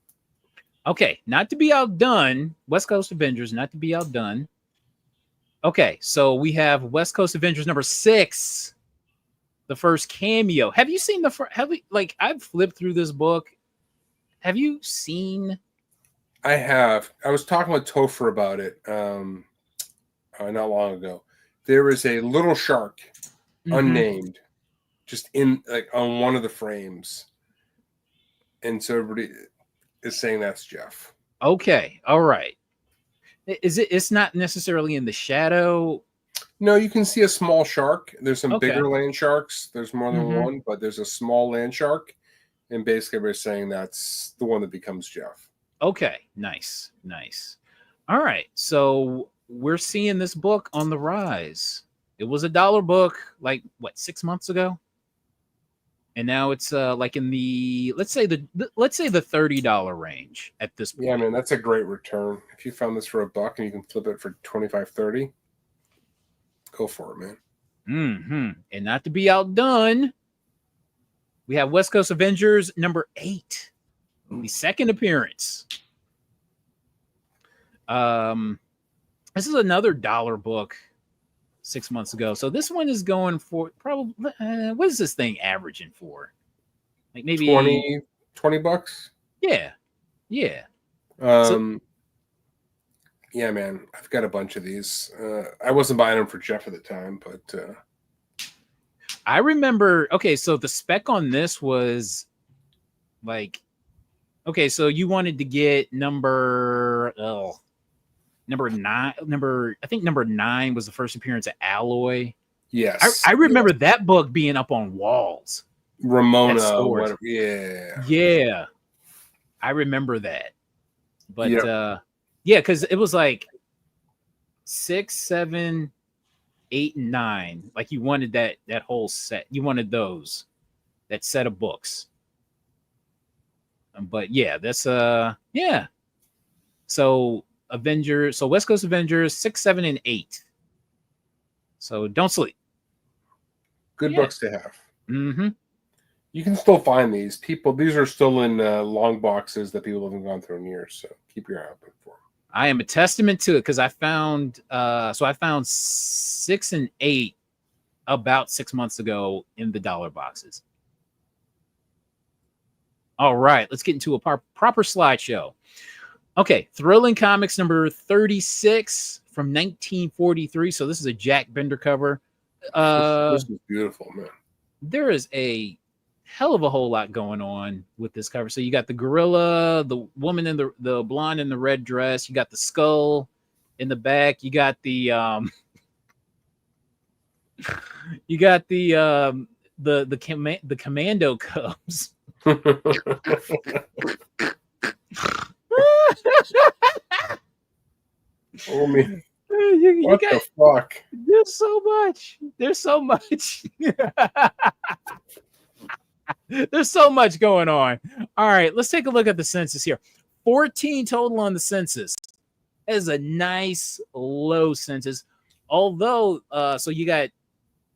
Okay, not to be outdone, West Coast Avengers, not to be outdone. Okay, so we have West Coast Avengers number 6, the first cameo. Have you seen I've flipped through this book. Have you seen?
I have. I was talking with Topher about it not long ago. There is a little shark, unnamed, just in like on one of the frames, and so everybody is saying that's Jeff.
Okay, all right. It's not necessarily in the shadow?
No, you can see a small shark. There's some bigger land sharks. There's more than one, but there's a small land shark, and basically we're saying that's the one that becomes Jeff.
Okay, nice. All right, so we're seeing this book on the rise. It was a $1 book, like what, 6 months ago, and now it's like in the let's say the $30 range at this point.
Yeah, man, that's a great return. If you found this for $1 and you can flip it for 25, 30, go for it, man.
And not to be outdone, we have West Coast Avengers number 8, the second appearance. This is another $1 book 6 months ago. So this one is going for probably, what is this thing averaging for? Like maybe
$20?
Yeah.
Yeah, man, I've got a bunch of these. I wasn't buying them for Jeff at the time, but
I remember. Okay, so the spec on this was like, okay, so you wanted to get number 9. I think number 9 was the first appearance of Alloy.
Yes,
I remember that book being up on walls.
Ramona, whatever. Yeah,
I remember that. But yeah, because it was like 6, 7, 8 and 9. Like you wanted that whole set. You wanted that set of books. But yeah, that's yeah. So Avengers, so West Coast Avengers 6, 7, and 8. So don't sleep.
Good books to have.
Mm-hmm.
You can still find these. These are still in long boxes that people haven't gone through in years. So keep your eye open for them.
I am a testament to it because I found I found 6 and 8 about 6 months ago in the dollar boxes. All right, let's get into a proper slideshow. Okay, Thrilling Comics number 36 from 1943. So this is a Jack Bender cover.
This is beautiful, man.
There is a hell of a whole lot going on with this cover. So you got the gorilla, the woman in the blonde in the red dress. You got the skull in the back. You got the the commando cubs.
Oh man.
What
the fuck?
There's so much. There's so much. There's so much going on. All right, let's take a look at the census here. 14 total on the census. That is a nice low census. Although, so you got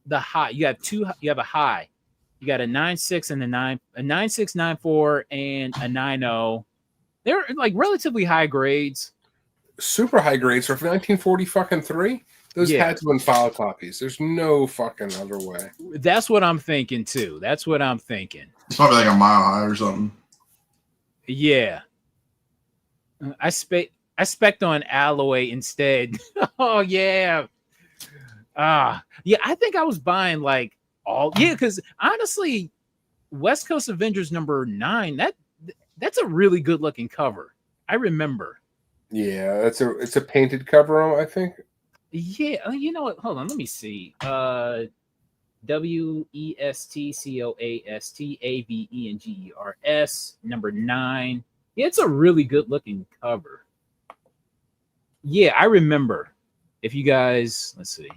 the high. You have a high. You got a 9.6 and a 9.6, 9.4, and a 9.0. They're like relatively high grades.
Super high grades for 1943. Those had to have been file copies. There's no fucking other way.
That's what I'm thinking too. That's what I'm thinking.
It's probably like a mile high or something.
Yeah. I spec'd on alloy instead. Oh yeah. Yeah, I think I was buying like because honestly, West Coast Avengers number 9, that's a really good looking cover. I remember.
Yeah, it's a painted cover, I think.
Yeah, you know what? Hold on, let me see. WESTCOASTAVENGERS number 9. Yeah, it's a really good looking cover. Yeah, I remember. If you guys, let's see.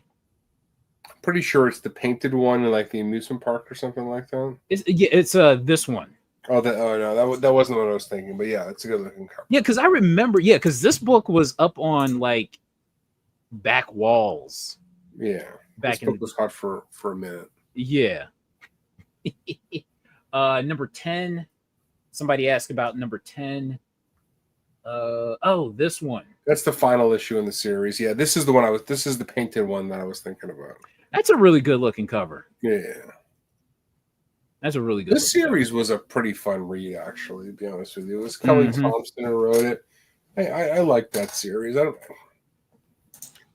Pretty sure it's the painted one in like the amusement park or something like that.
It's this one.
Oh no, that wasn't what I was thinking. But yeah, it's a good looking cover.
Yeah, because I remember. Yeah, because this book was up on like back walls.
Yeah, this book was hot for a minute.
Yeah. Number 10. Somebody asked about number 10. This one.
That's the final issue in the series. Yeah, this is the painted one that I was thinking about.
That's a really good looking cover.
Yeah.
That's a really good.
This series was a pretty fun read, actually. To be honest with you, it was Kelly Thompson who wrote it. I like that series. I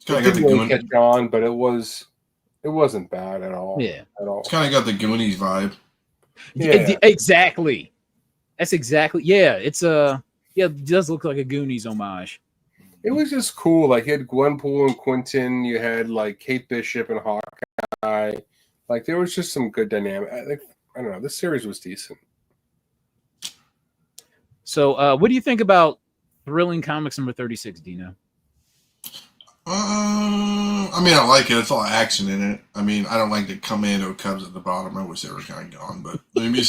didn't really catch on, but it wasn't bad at all.
Yeah,
at all.
It's kind of got the Goonies vibe.
Yeah, exactly. That's exactly. Yeah, it does look like a Goonies homage.
It was just cool. Like you had Gwenpool and Quentin. You had like Kate Bishop and Hawkeye. Like there was just some good dynamic. I don't know. This series was decent.
So, what do you think about Thrilling Comics number 36, Dino?
I mean, I like it. It's all action in it. I mean, I don't like the Commando Cubs at the bottom. I wish they were kind of gone. But I mean,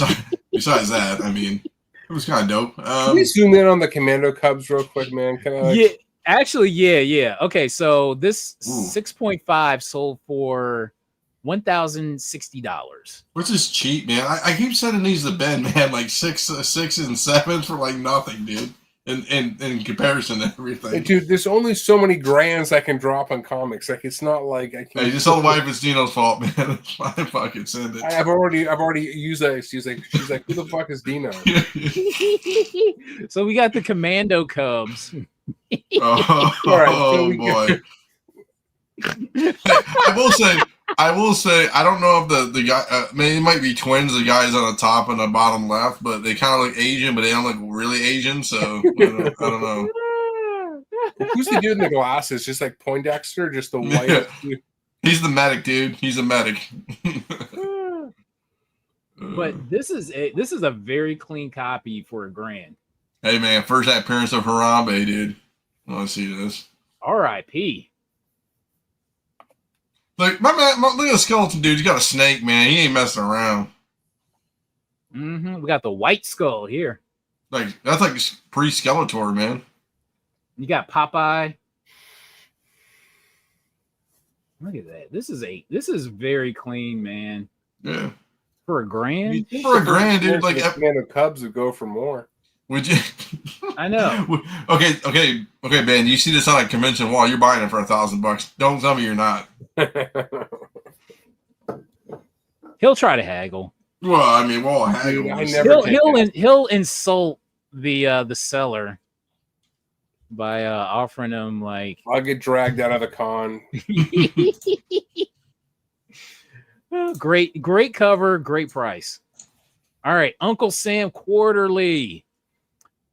besides that, I mean, it was kind of dope.
Can we zoom in on the Commando Cubs real quick, man? Can I?
Yeah, actually, yeah. Okay, so this 6.5 sold for $1,060.
Which is cheap, man. I keep sending these to Ben, man, like 6 and 7 for like nothing, dude. In comparison to everything.
Hey, dude, there's only so many grands I can drop on comics. Like it's not like I can.
Hey, just tell the wife it's Dino's fault, man. I fucking send it.
I've already used that. She's like, who the fuck is Dino?
So we got the Commando Cubs.
All right, so
boy. I will say, I don't know if the guy, it might be twins, the guys on the top and the bottom left, but they kind of look Asian, but they don't look really Asian, so I don't know.
Who's the dude in the glasses? Just like Poindexter, just the white.
He's the medic, dude. He's a medic.
But this is a very clean copy for $1,000.
Hey man, first appearance of Harambe, dude. I want to see this.
R.I.P.
Like my man, look at the skeleton dude. He's got a snake, man. He ain't messing around.
We got the white skull here.
Like that's like pre-Skeletor, man.
You got Popeye. Look at that. This is very clean, man.
Yeah.
For $1,000?
For $1,000, dude. Like
man of Cubs would go for more.
Would you?
I know.
Okay, Ben. You see this on a convention wall? You're buying it for $1,000. Don't tell me you're not.
He'll try to haggle.
Well, I mean, haggle.
He'll insult the seller by offering him like.
I'll get dragged out of the con.
Great cover, great price. All right, Uncle Sam Quarterly,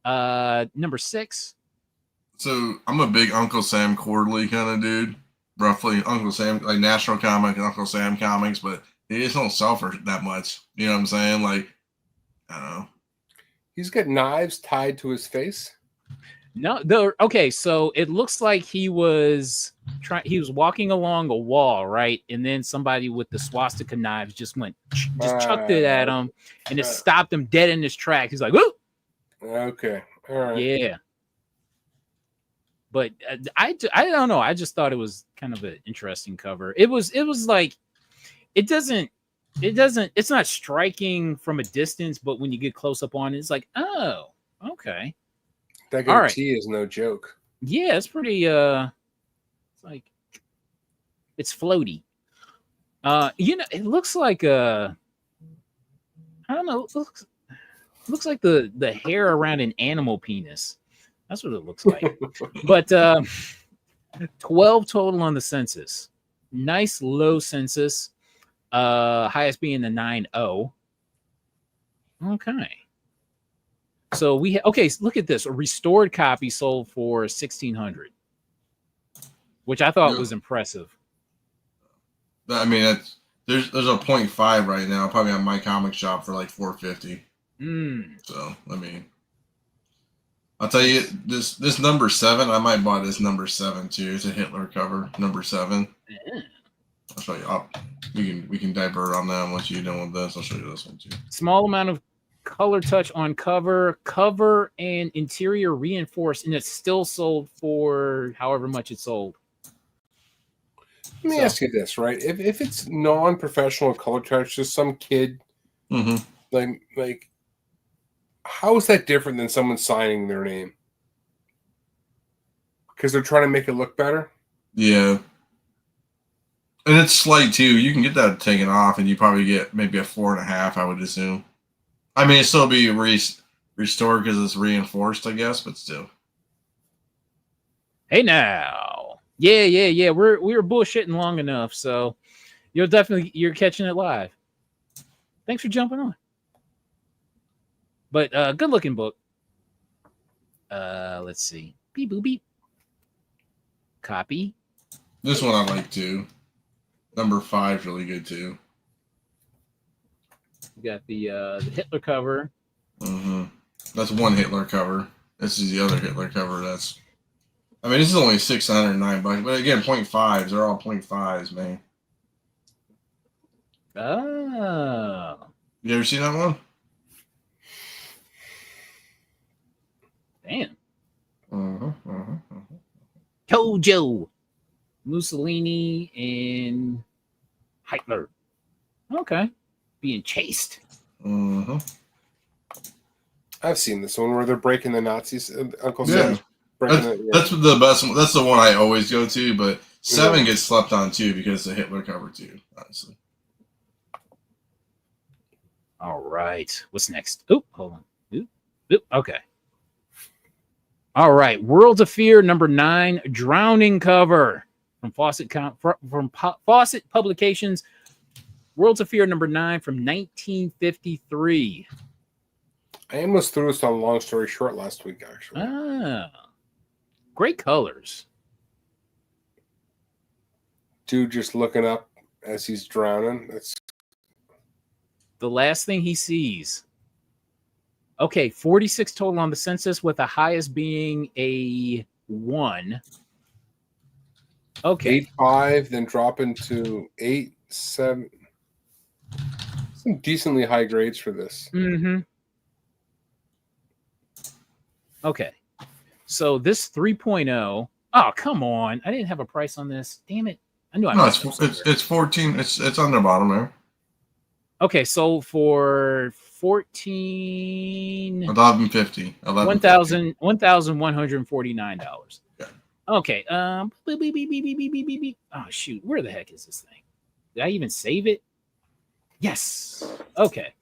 number 6.
So I'm a big Uncle Sam Quarterly kind of dude. Roughly, Uncle Sam, like National Comic and Uncle Sam Comics, but they just don't sell for that much. You know what I'm saying? Like, I don't know.
He's got knives tied to his face.
No, okay, so it looks like he was walking along a wall, right? And then somebody with the swastika knives just chucked it at him, and it stopped him dead in his tracks. He's like, "Woo!"
Okay, all right,
yeah. But I don't know. I just thought it was kind of an interesting cover. It was like it's not striking from a distance, but when you get close up on it, it's like, oh, okay.
That goatee is no joke.
Yeah, it's pretty it's like it's floaty. It looks like I don't know, it looks like the hair around an animal penis. That's what it looks like. But 12 total on the census. Nice low census. Highest being the 9.0. Okay. So look at this. A restored copy sold for $1,600, which I thought was impressive.
I mean, there's a 0.5 right now, probably on my comic shop for like $450. So I mean, I'll tell you this number 7. I might buy this number 7 too. It's a Hitler cover, number 7.
Yeah.
I'll show you. We can divert on that once you're done with this. I'll show you this one too.
Small amount of color touch on cover and interior reinforced, and it's still sold for however much it sold.
Let me ask you this, right? If it's non-professional color touch, just some kid, like, how is that different than someone signing their name? Because they're trying to make it look better.
Yeah, and it's slight too. You can get that taken off, and you probably get maybe a 4.5. I would assume. I mean, it still be restored because it's reinforced, I guess, but still.
Hey now, yeah. We were bullshitting long enough, so you're catching it live. Thanks for jumping on. But good looking book. Let's see. Beep boop beep. Copy.
This one I like too. Number 5 is really good too.
We got the Hitler cover.
That's one Hitler cover. This is the other Hitler cover. This is only $609, but again, 0.5s. They're all 0.5s, man.
Oh.
You ever seen that one?
Damn. Tojo, Mussolini, and Hitler. Okay. Being chased.
I've seen this one where they're breaking the Nazis. Uncle
Sam.
Sam.
That's the best one. That's the one I always go to, but 7 gets slept on too because of the Hitler cover too, honestly.
All right. What's next? Oop, hold on. Oop. Okay. All right. Worlds of Fear, number 9, Drowning cover from Fawcett Publications. Worlds of Fear, number 9 from 1953.
I almost threw this on Long Story Short last week, actually.
Great colors.
Dude just looking up as he's drowning. That's
the last thing he sees. Okay, 46 total on the census, with the highest being a 1. Okay.
8.5, then dropping to 8.7. Some decently high grades for this.
Mm-hmm. Okay. So this 3.0. Oh, come on. I didn't have a price on this. Damn it. I knew I
No,
messed up somewhere.
it's 14. It's on the bottom there.
Okay, so for 14
11.50.
$1,149.
Yeah.
Okay. Oh shoot, where the heck is this thing? Did I even save it? Yes. Okay.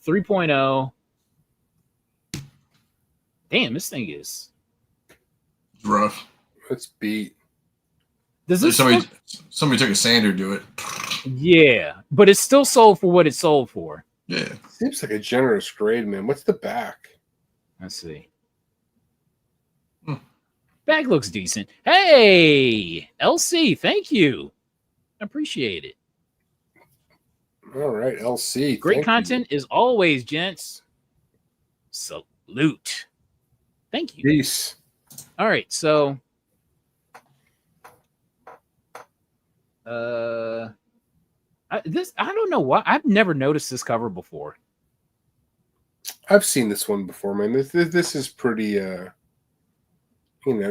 3.0. Damn, this thing is
It's rough.
Let's beat.
does this
Somebody took a sander to do it.
yeah, but it's still sold for what it's sold for.
Yeah.
Seems like a generous grade, man. What's the back?
Let's see.
Hmm.
Bag looks decent. Hey, LC, thank you. I appreciate it.
All right, LC.
Great
thank
content is always, gents. Salute. Thank you.
Peace.
All right, so I don't know why I've never noticed this cover before.
I've seen this one before, man. This is pretty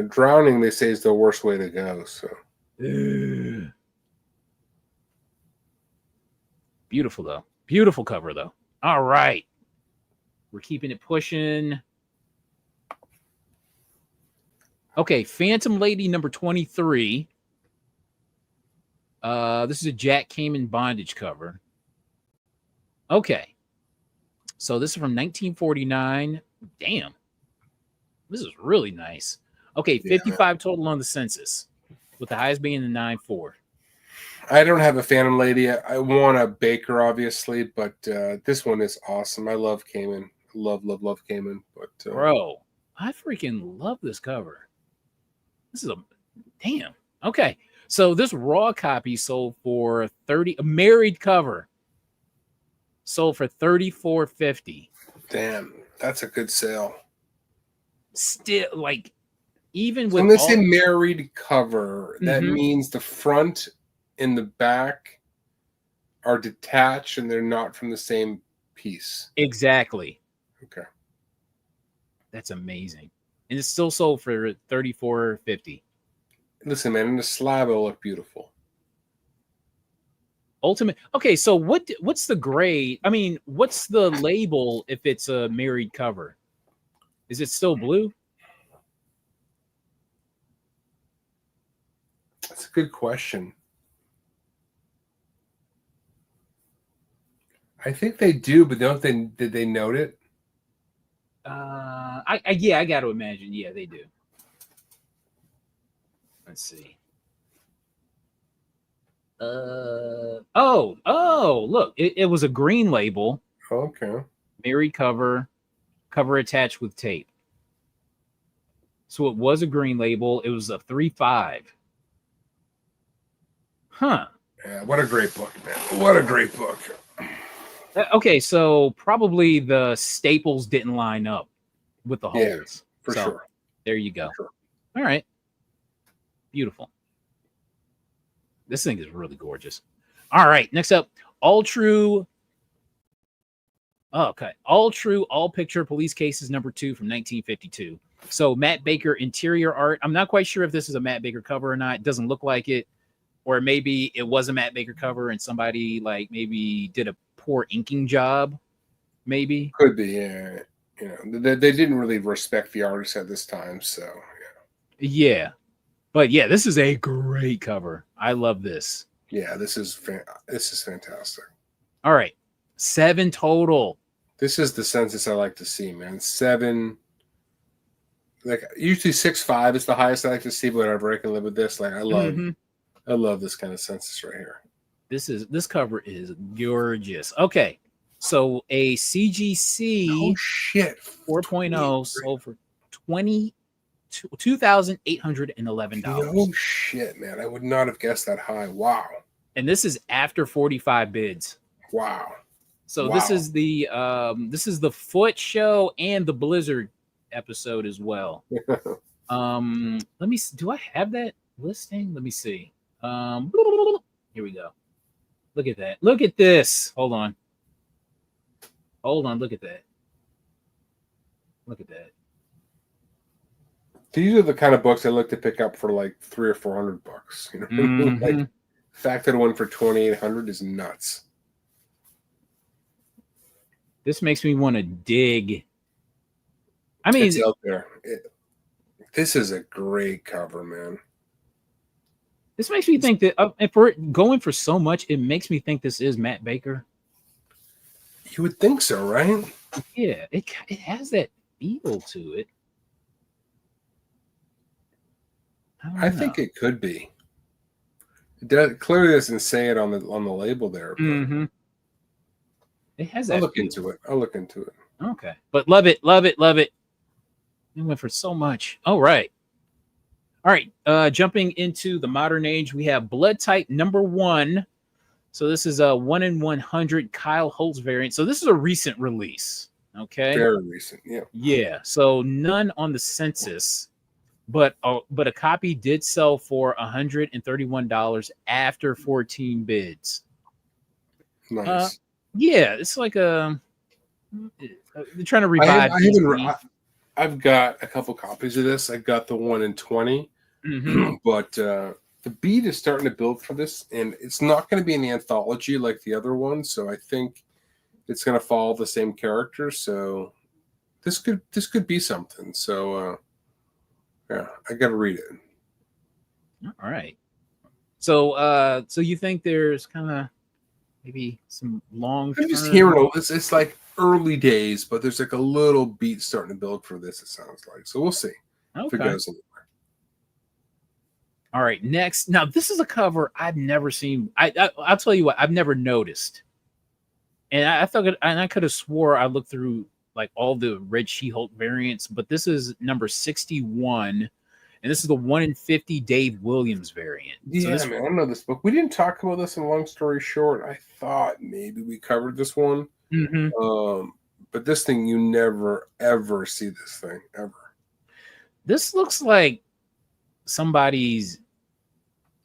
drowning, they say, is the worst way to go. So
Beautiful though. Beautiful cover though. All right. We're keeping it pushing. Okay, Phantom Lady number 23. This is a Jack Kamen bondage cover. Okay. So this is from 1949. Damn. This is really nice. Okay, 55 total on the census, with the highest being the 9.4.
I don't have a Phantom Lady. I want a Baker, obviously, but this one is awesome. I love Kamen. Love Kamen. But
Bro, I freaking love this cover. This is a damn. Okay. So this raw copy sold for 30, a married cover sold for $34.50.
damn, that's a good sale.
Still, like, even with
When they say married cover, that
Mhm.
means the front and the back are detached and they're not from the same piece.
exactly.
Okay.
That's amazing. And it's still sold for $34.50.
Listen, man, and the slab will look beautiful.
Ultimate. Okay, so what's the grade? I mean, what's the label if it's a married cover? Is it still blue?
That's a good question. I think they do, but did they note it?
I got to imagine. Yeah, they do. Let's see. Look, it was a green label,
Okay.
married cover attached with tape. So it was a green label. It was a 3.5. Huh.
Yeah, what a great book, man. What a great book.
Okay, so probably the staples didn't line up with the
Yeah,
holes.
For
So,
sure.
there you go.
Sure.
All right. Beautiful. This thing is really gorgeous. All right. Next up, All True. Okay. All True, All Picture Police Cases number 2 from 1952. So Matt Baker interior art. I'm not quite sure if this is a Matt Baker cover or not. It doesn't look like it. Or maybe it was a Matt Baker cover and somebody like maybe did a poor inking job. Maybe.
Could be, yeah. You know, they didn't really respect the artist at this time, so
Yeah. But yeah, this is a great cover. I love this.
yeah, this is fantastic.
All right. 7 total.
This is the census I like to see, man. 7. Like usually 6.5 is the highest I like to see, but whatever, I can live with this. Like I love this kind of census right here.
This cover is gorgeous. Okay. So a CGC
Oh shit.
4.0 sold for $2,811.
No shit, man. I would not have guessed that high. Wow.
And this is after 45 bids.
Wow.
So this is the foot show and the blizzard episode as well. Let me. Do I have that listing? Let me see. Here we go. Look at that. Look at this. Hold on. Look at that. Look at that.
These are the kind of books I look to pick up for like $300 or $400. You know,
Mm-hmm.
like the fact that one for $2,800 is nuts.
This makes me want to dig. I mean,
It's out there. This is a great cover, man.
this makes me think that if we're going for so much, it makes me think this is Matt Baker.
You would think so, right?
Yeah, it has that feel to it.
I think it could be. It clearly doesn't say it on the label there. But
Mm-hmm. It has that.
I'll look
feel.
into it. I'll look into it.
Okay, but love it. We went for so much. All right. Jumping into the modern age, we have Blood Type number 1. So this is a 1 in 100 Kyle Holtz variant. So this is a recent release. Okay.
Very recent. Yeah.
Yeah. So none on the census, but a copy did sell for $131 after 14 bids.
Nice.
Yeah, it's like they're trying to revive.
I've got a couple copies of this. I got the 1 in 20, but the beat is starting to build for this, and it's not going to be in the anthology like the other one. So I think it's going to follow the same characters. So this could be something. So yeah, I got to read it.
All right. So you think there's kind of maybe some long?
I'm just hearing it's like early days, but there's like a little beat starting to build for this. It sounds like. So we'll see if it goes anywhere.
All right. Next, now this is a cover I've never seen. I'll tell you what, I've never noticed, and I could have swore I looked through like all the Red She-Hulk variants, but this is number 61. And this is the 1 in 50 Dave Williams variant.
Yeah, man, I know this book. We didn't talk about this in Long Story Short. I thought maybe we covered this one.
Mm-hmm.
But this thing, you never, ever see this thing, ever.
This looks like somebody's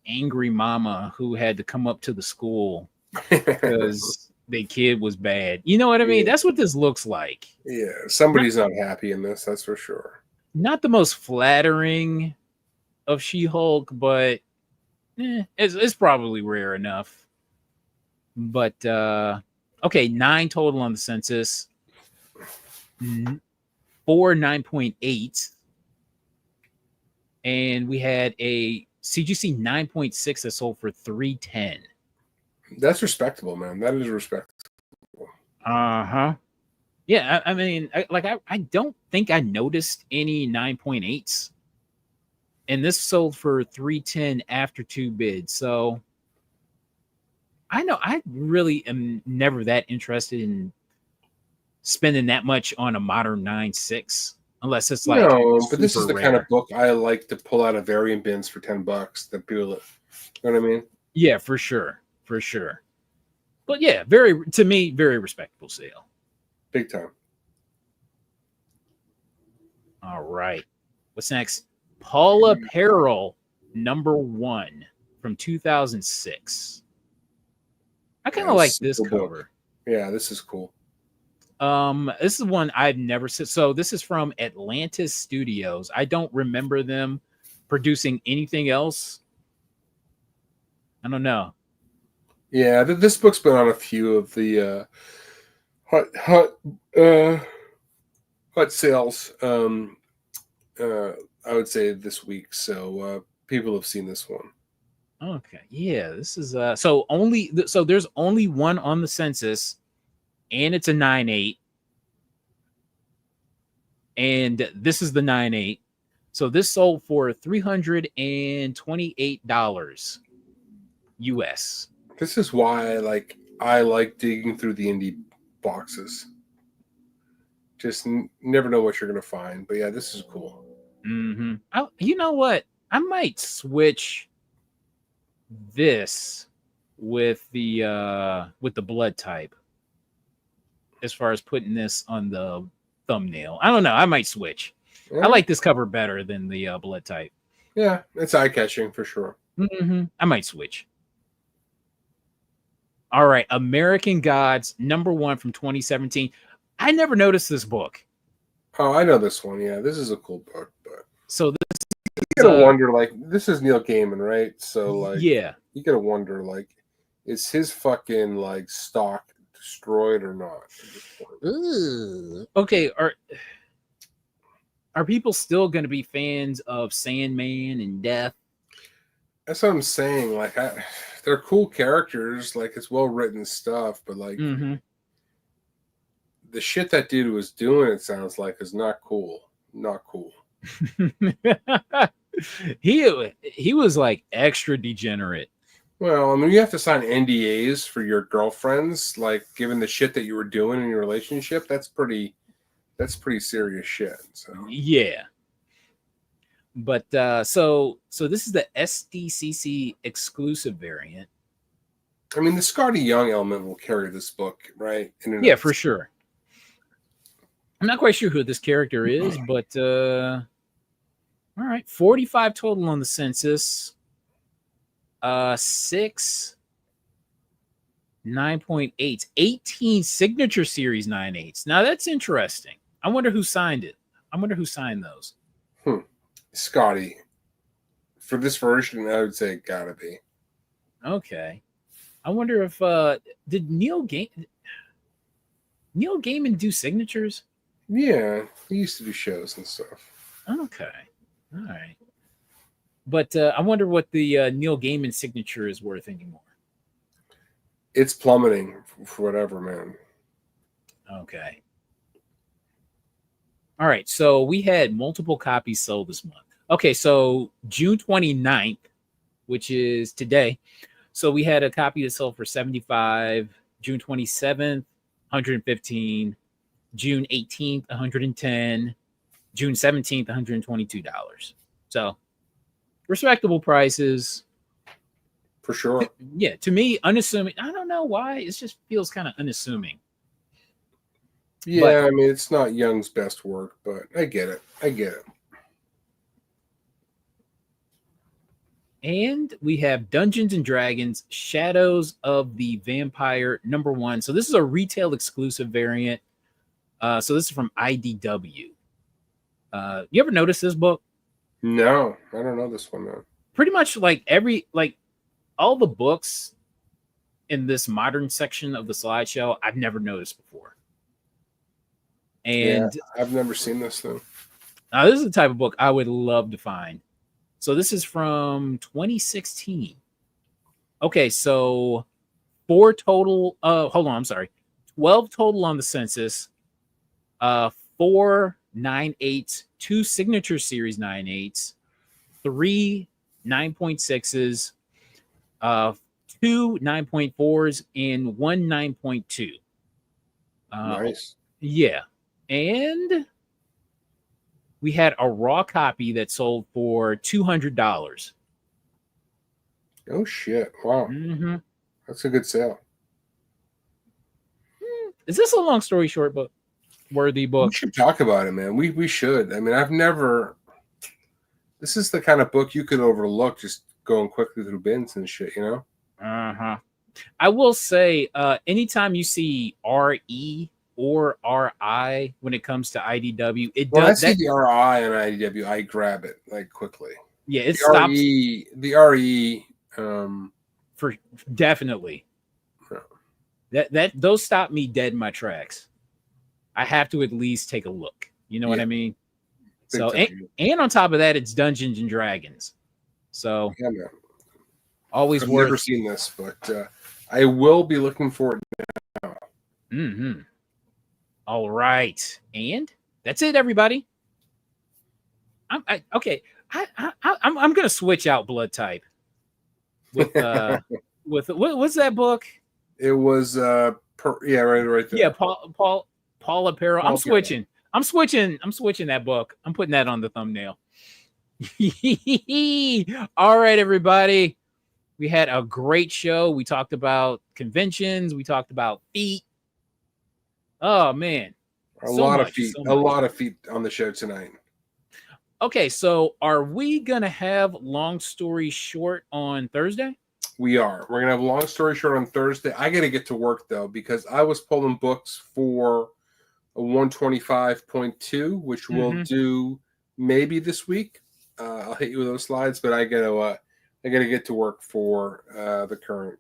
angry mama who had to come up to the school because their kid was bad. You know what I mean? Yeah. That's what this looks like.
Yeah, somebody's not happy in this, that's for sure.
Not the most flattering of She-Hulk, but it's probably rare enough. But okay, 9 total on the census. 4 9.8, and we had a CGC 9.6 that sold for $310.
That's respectable, man. That is respectable.
Yeah, I mean, I don't think I noticed any 9.8s, and this sold for $310 after 2 bids. So I know I really am never that interested in spending that much on a modern 9.6, unless it's like
but this is the rare kind of book I like to pull out of variant bins for $10 that people, you know what I mean?
Yeah, for sure. But yeah, very respectable sale.
Big time.
All right. What's next? Paula Peril, number 1 from 2006. I kind of like this cover.
Book. Yeah, this is cool.
This is one I've never seen. So this is from Atlantis Studios. I don't remember them producing anything else. I don't know.
Yeah, this book's been on a few of the hot sales. I would say this week. So people have seen this one.
Okay, yeah, this is so there's only one on the census, and it's a 9.8, and this is the 9.8. So this sold for $328 US.
This is why I like digging through the indie boxes. Just never know what you're gonna find, but yeah, this is cool.
Mm-hmm. You know what? I might switch this with the blood type, as far as putting this on the thumbnail. I don't know. I might switch.
Yeah.
I like this cover better than the blood type.
Yeah, it's eye catching for sure.
I might switch. All right, American Gods #1 from 2017. I never noticed this book.
Oh, I know this one. Yeah, this is a cool book, but
So this
you gotta wonder, like, this is Neil Gaiman, right? So, like,
yeah.
you gotta wonder, like, is his fucking like stock destroyed or not? At this point?
Okay, are people still going to be fans of Sandman and Death?
That's what I'm saying. Like, they're cool characters. Like, it's well written stuff, but like
Mm-hmm.
the shit that dude was doing, it sounds like, is not cool. Not cool.
he was like extra degenerate.
Well, I mean, you have to sign NDAs for your girlfriends, like, given the shit that you were doing in your relationship. That's pretty serious shit. So
Yeah. But so this is the SDCC exclusive variant.
I mean, the Scotty Young element will carry this book, right?
Yeah, for sure. I'm not quite sure who this character is, but all right, 45 total on the census. 6 9.8, 18 signature series 9.8s. Now that's interesting. I wonder who signed it. I wonder who signed those.
Scotty. For this version, I would say it gotta be.
Okay. I wonder if did Neil Gaiman do signatures?
Yeah, he used to do shows and stuff.
Okay. All right. But I wonder what the Neil Gaiman signature is worth anymore.
It's plummeting for whatever, man.
Okay. All right. So we had multiple copies sold this month. Okay. So June 29th, which is today. So we had a copy that sold for $75. June 27th, $115. June 18th, $110. June 17th, $122. So respectable prices.
For sure.
Yeah, to me, unassuming. I don't know why. It just feels kind of unassuming.
Yeah,
But,
I mean, it's not Young's best work, but I get it.
And we have Dungeons and Dragons Shadows of the Vampire #1. So this is a retail exclusive variant. So this is from IDW. You ever notice this book?
No, I don't know this one, though.
Pretty much like all the books in this modern section of the slideshow, I've never noticed before. And
yeah, I've never seen this, though.
Now this is the type of book I would love to find. So this is from 2016. Okay, so 4 total. Hold on, I'm sorry. 12 total on the census. 4 9.8s, 2 signature series 9.8s, 3 9.6s, 2 9.4s, and 1 9.2.
Nice.
Yeah. And we had a raw copy that sold for $200.
Oh, shit. Wow.
Mm-hmm.
That's a good sale.
Is this a long story short book? Worthy book?
We should talk about it, man. We should. I mean, this is the kind of book you could overlook just going quickly through bins and shit, you know?
Uh-huh. I will say, anytime you see RE or RI when it comes to IDW,
When I see the RI on IDW, I grab it like quickly.
Yeah, it stops.
The RE
for definitely.
No.
That those stop me dead in my tracks. I have to at least take a look. You know what I mean?
Big
So
time.
and on top of that, it's Dungeons and Dragons. So
Yeah, man.
always
I've
worth.
never seen this, but I will be looking for it now.
Mm-hmm. All right, and that's it, everybody. I'm gonna switch out blood type with with what's that book?
It was right there.
Yeah, Paul Apparel. I'm switching that book. I'm putting that on the thumbnail. All right, everybody. We had a great show. We talked about conventions. We talked about feet. Oh man.
A
So
lot of
much,
feet.
so
A
much.
lot of feet on the show tonight.
Okay, so are we gonna have long story short on Thursday?
We are. We're gonna have a long story short on Thursday. I gotta get to work though because I was pulling books for a 125.2, which we'll do maybe this week. I'll hit you with those slides, but I gotta get to work for the current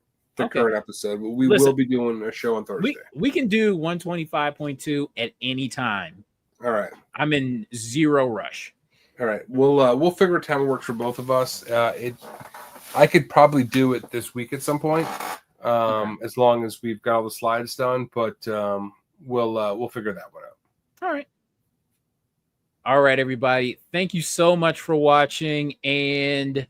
episode. But we will be doing a show on Thursday.
We can do 125.2 at any time.
All right.
I'm in zero rush.
All right. We'll figure a time that works for both of us. I could probably do it this week at some point, as long as we've got all the slides done. But we'll figure that one out.
All right, everybody. Thank you so much for watching. And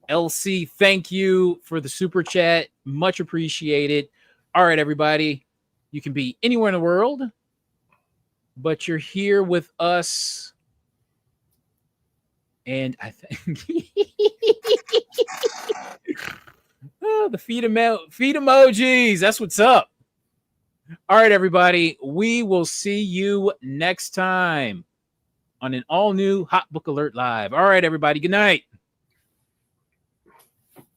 LC, thank you for the super chat. Much appreciated. All right, everybody. You can be anywhere in the world, but you're here with us. And I think the feed emojis. That's what's up. All right, everybody. We will see you next time on an all new Hot Book Alert Live. All right, everybody. Good night.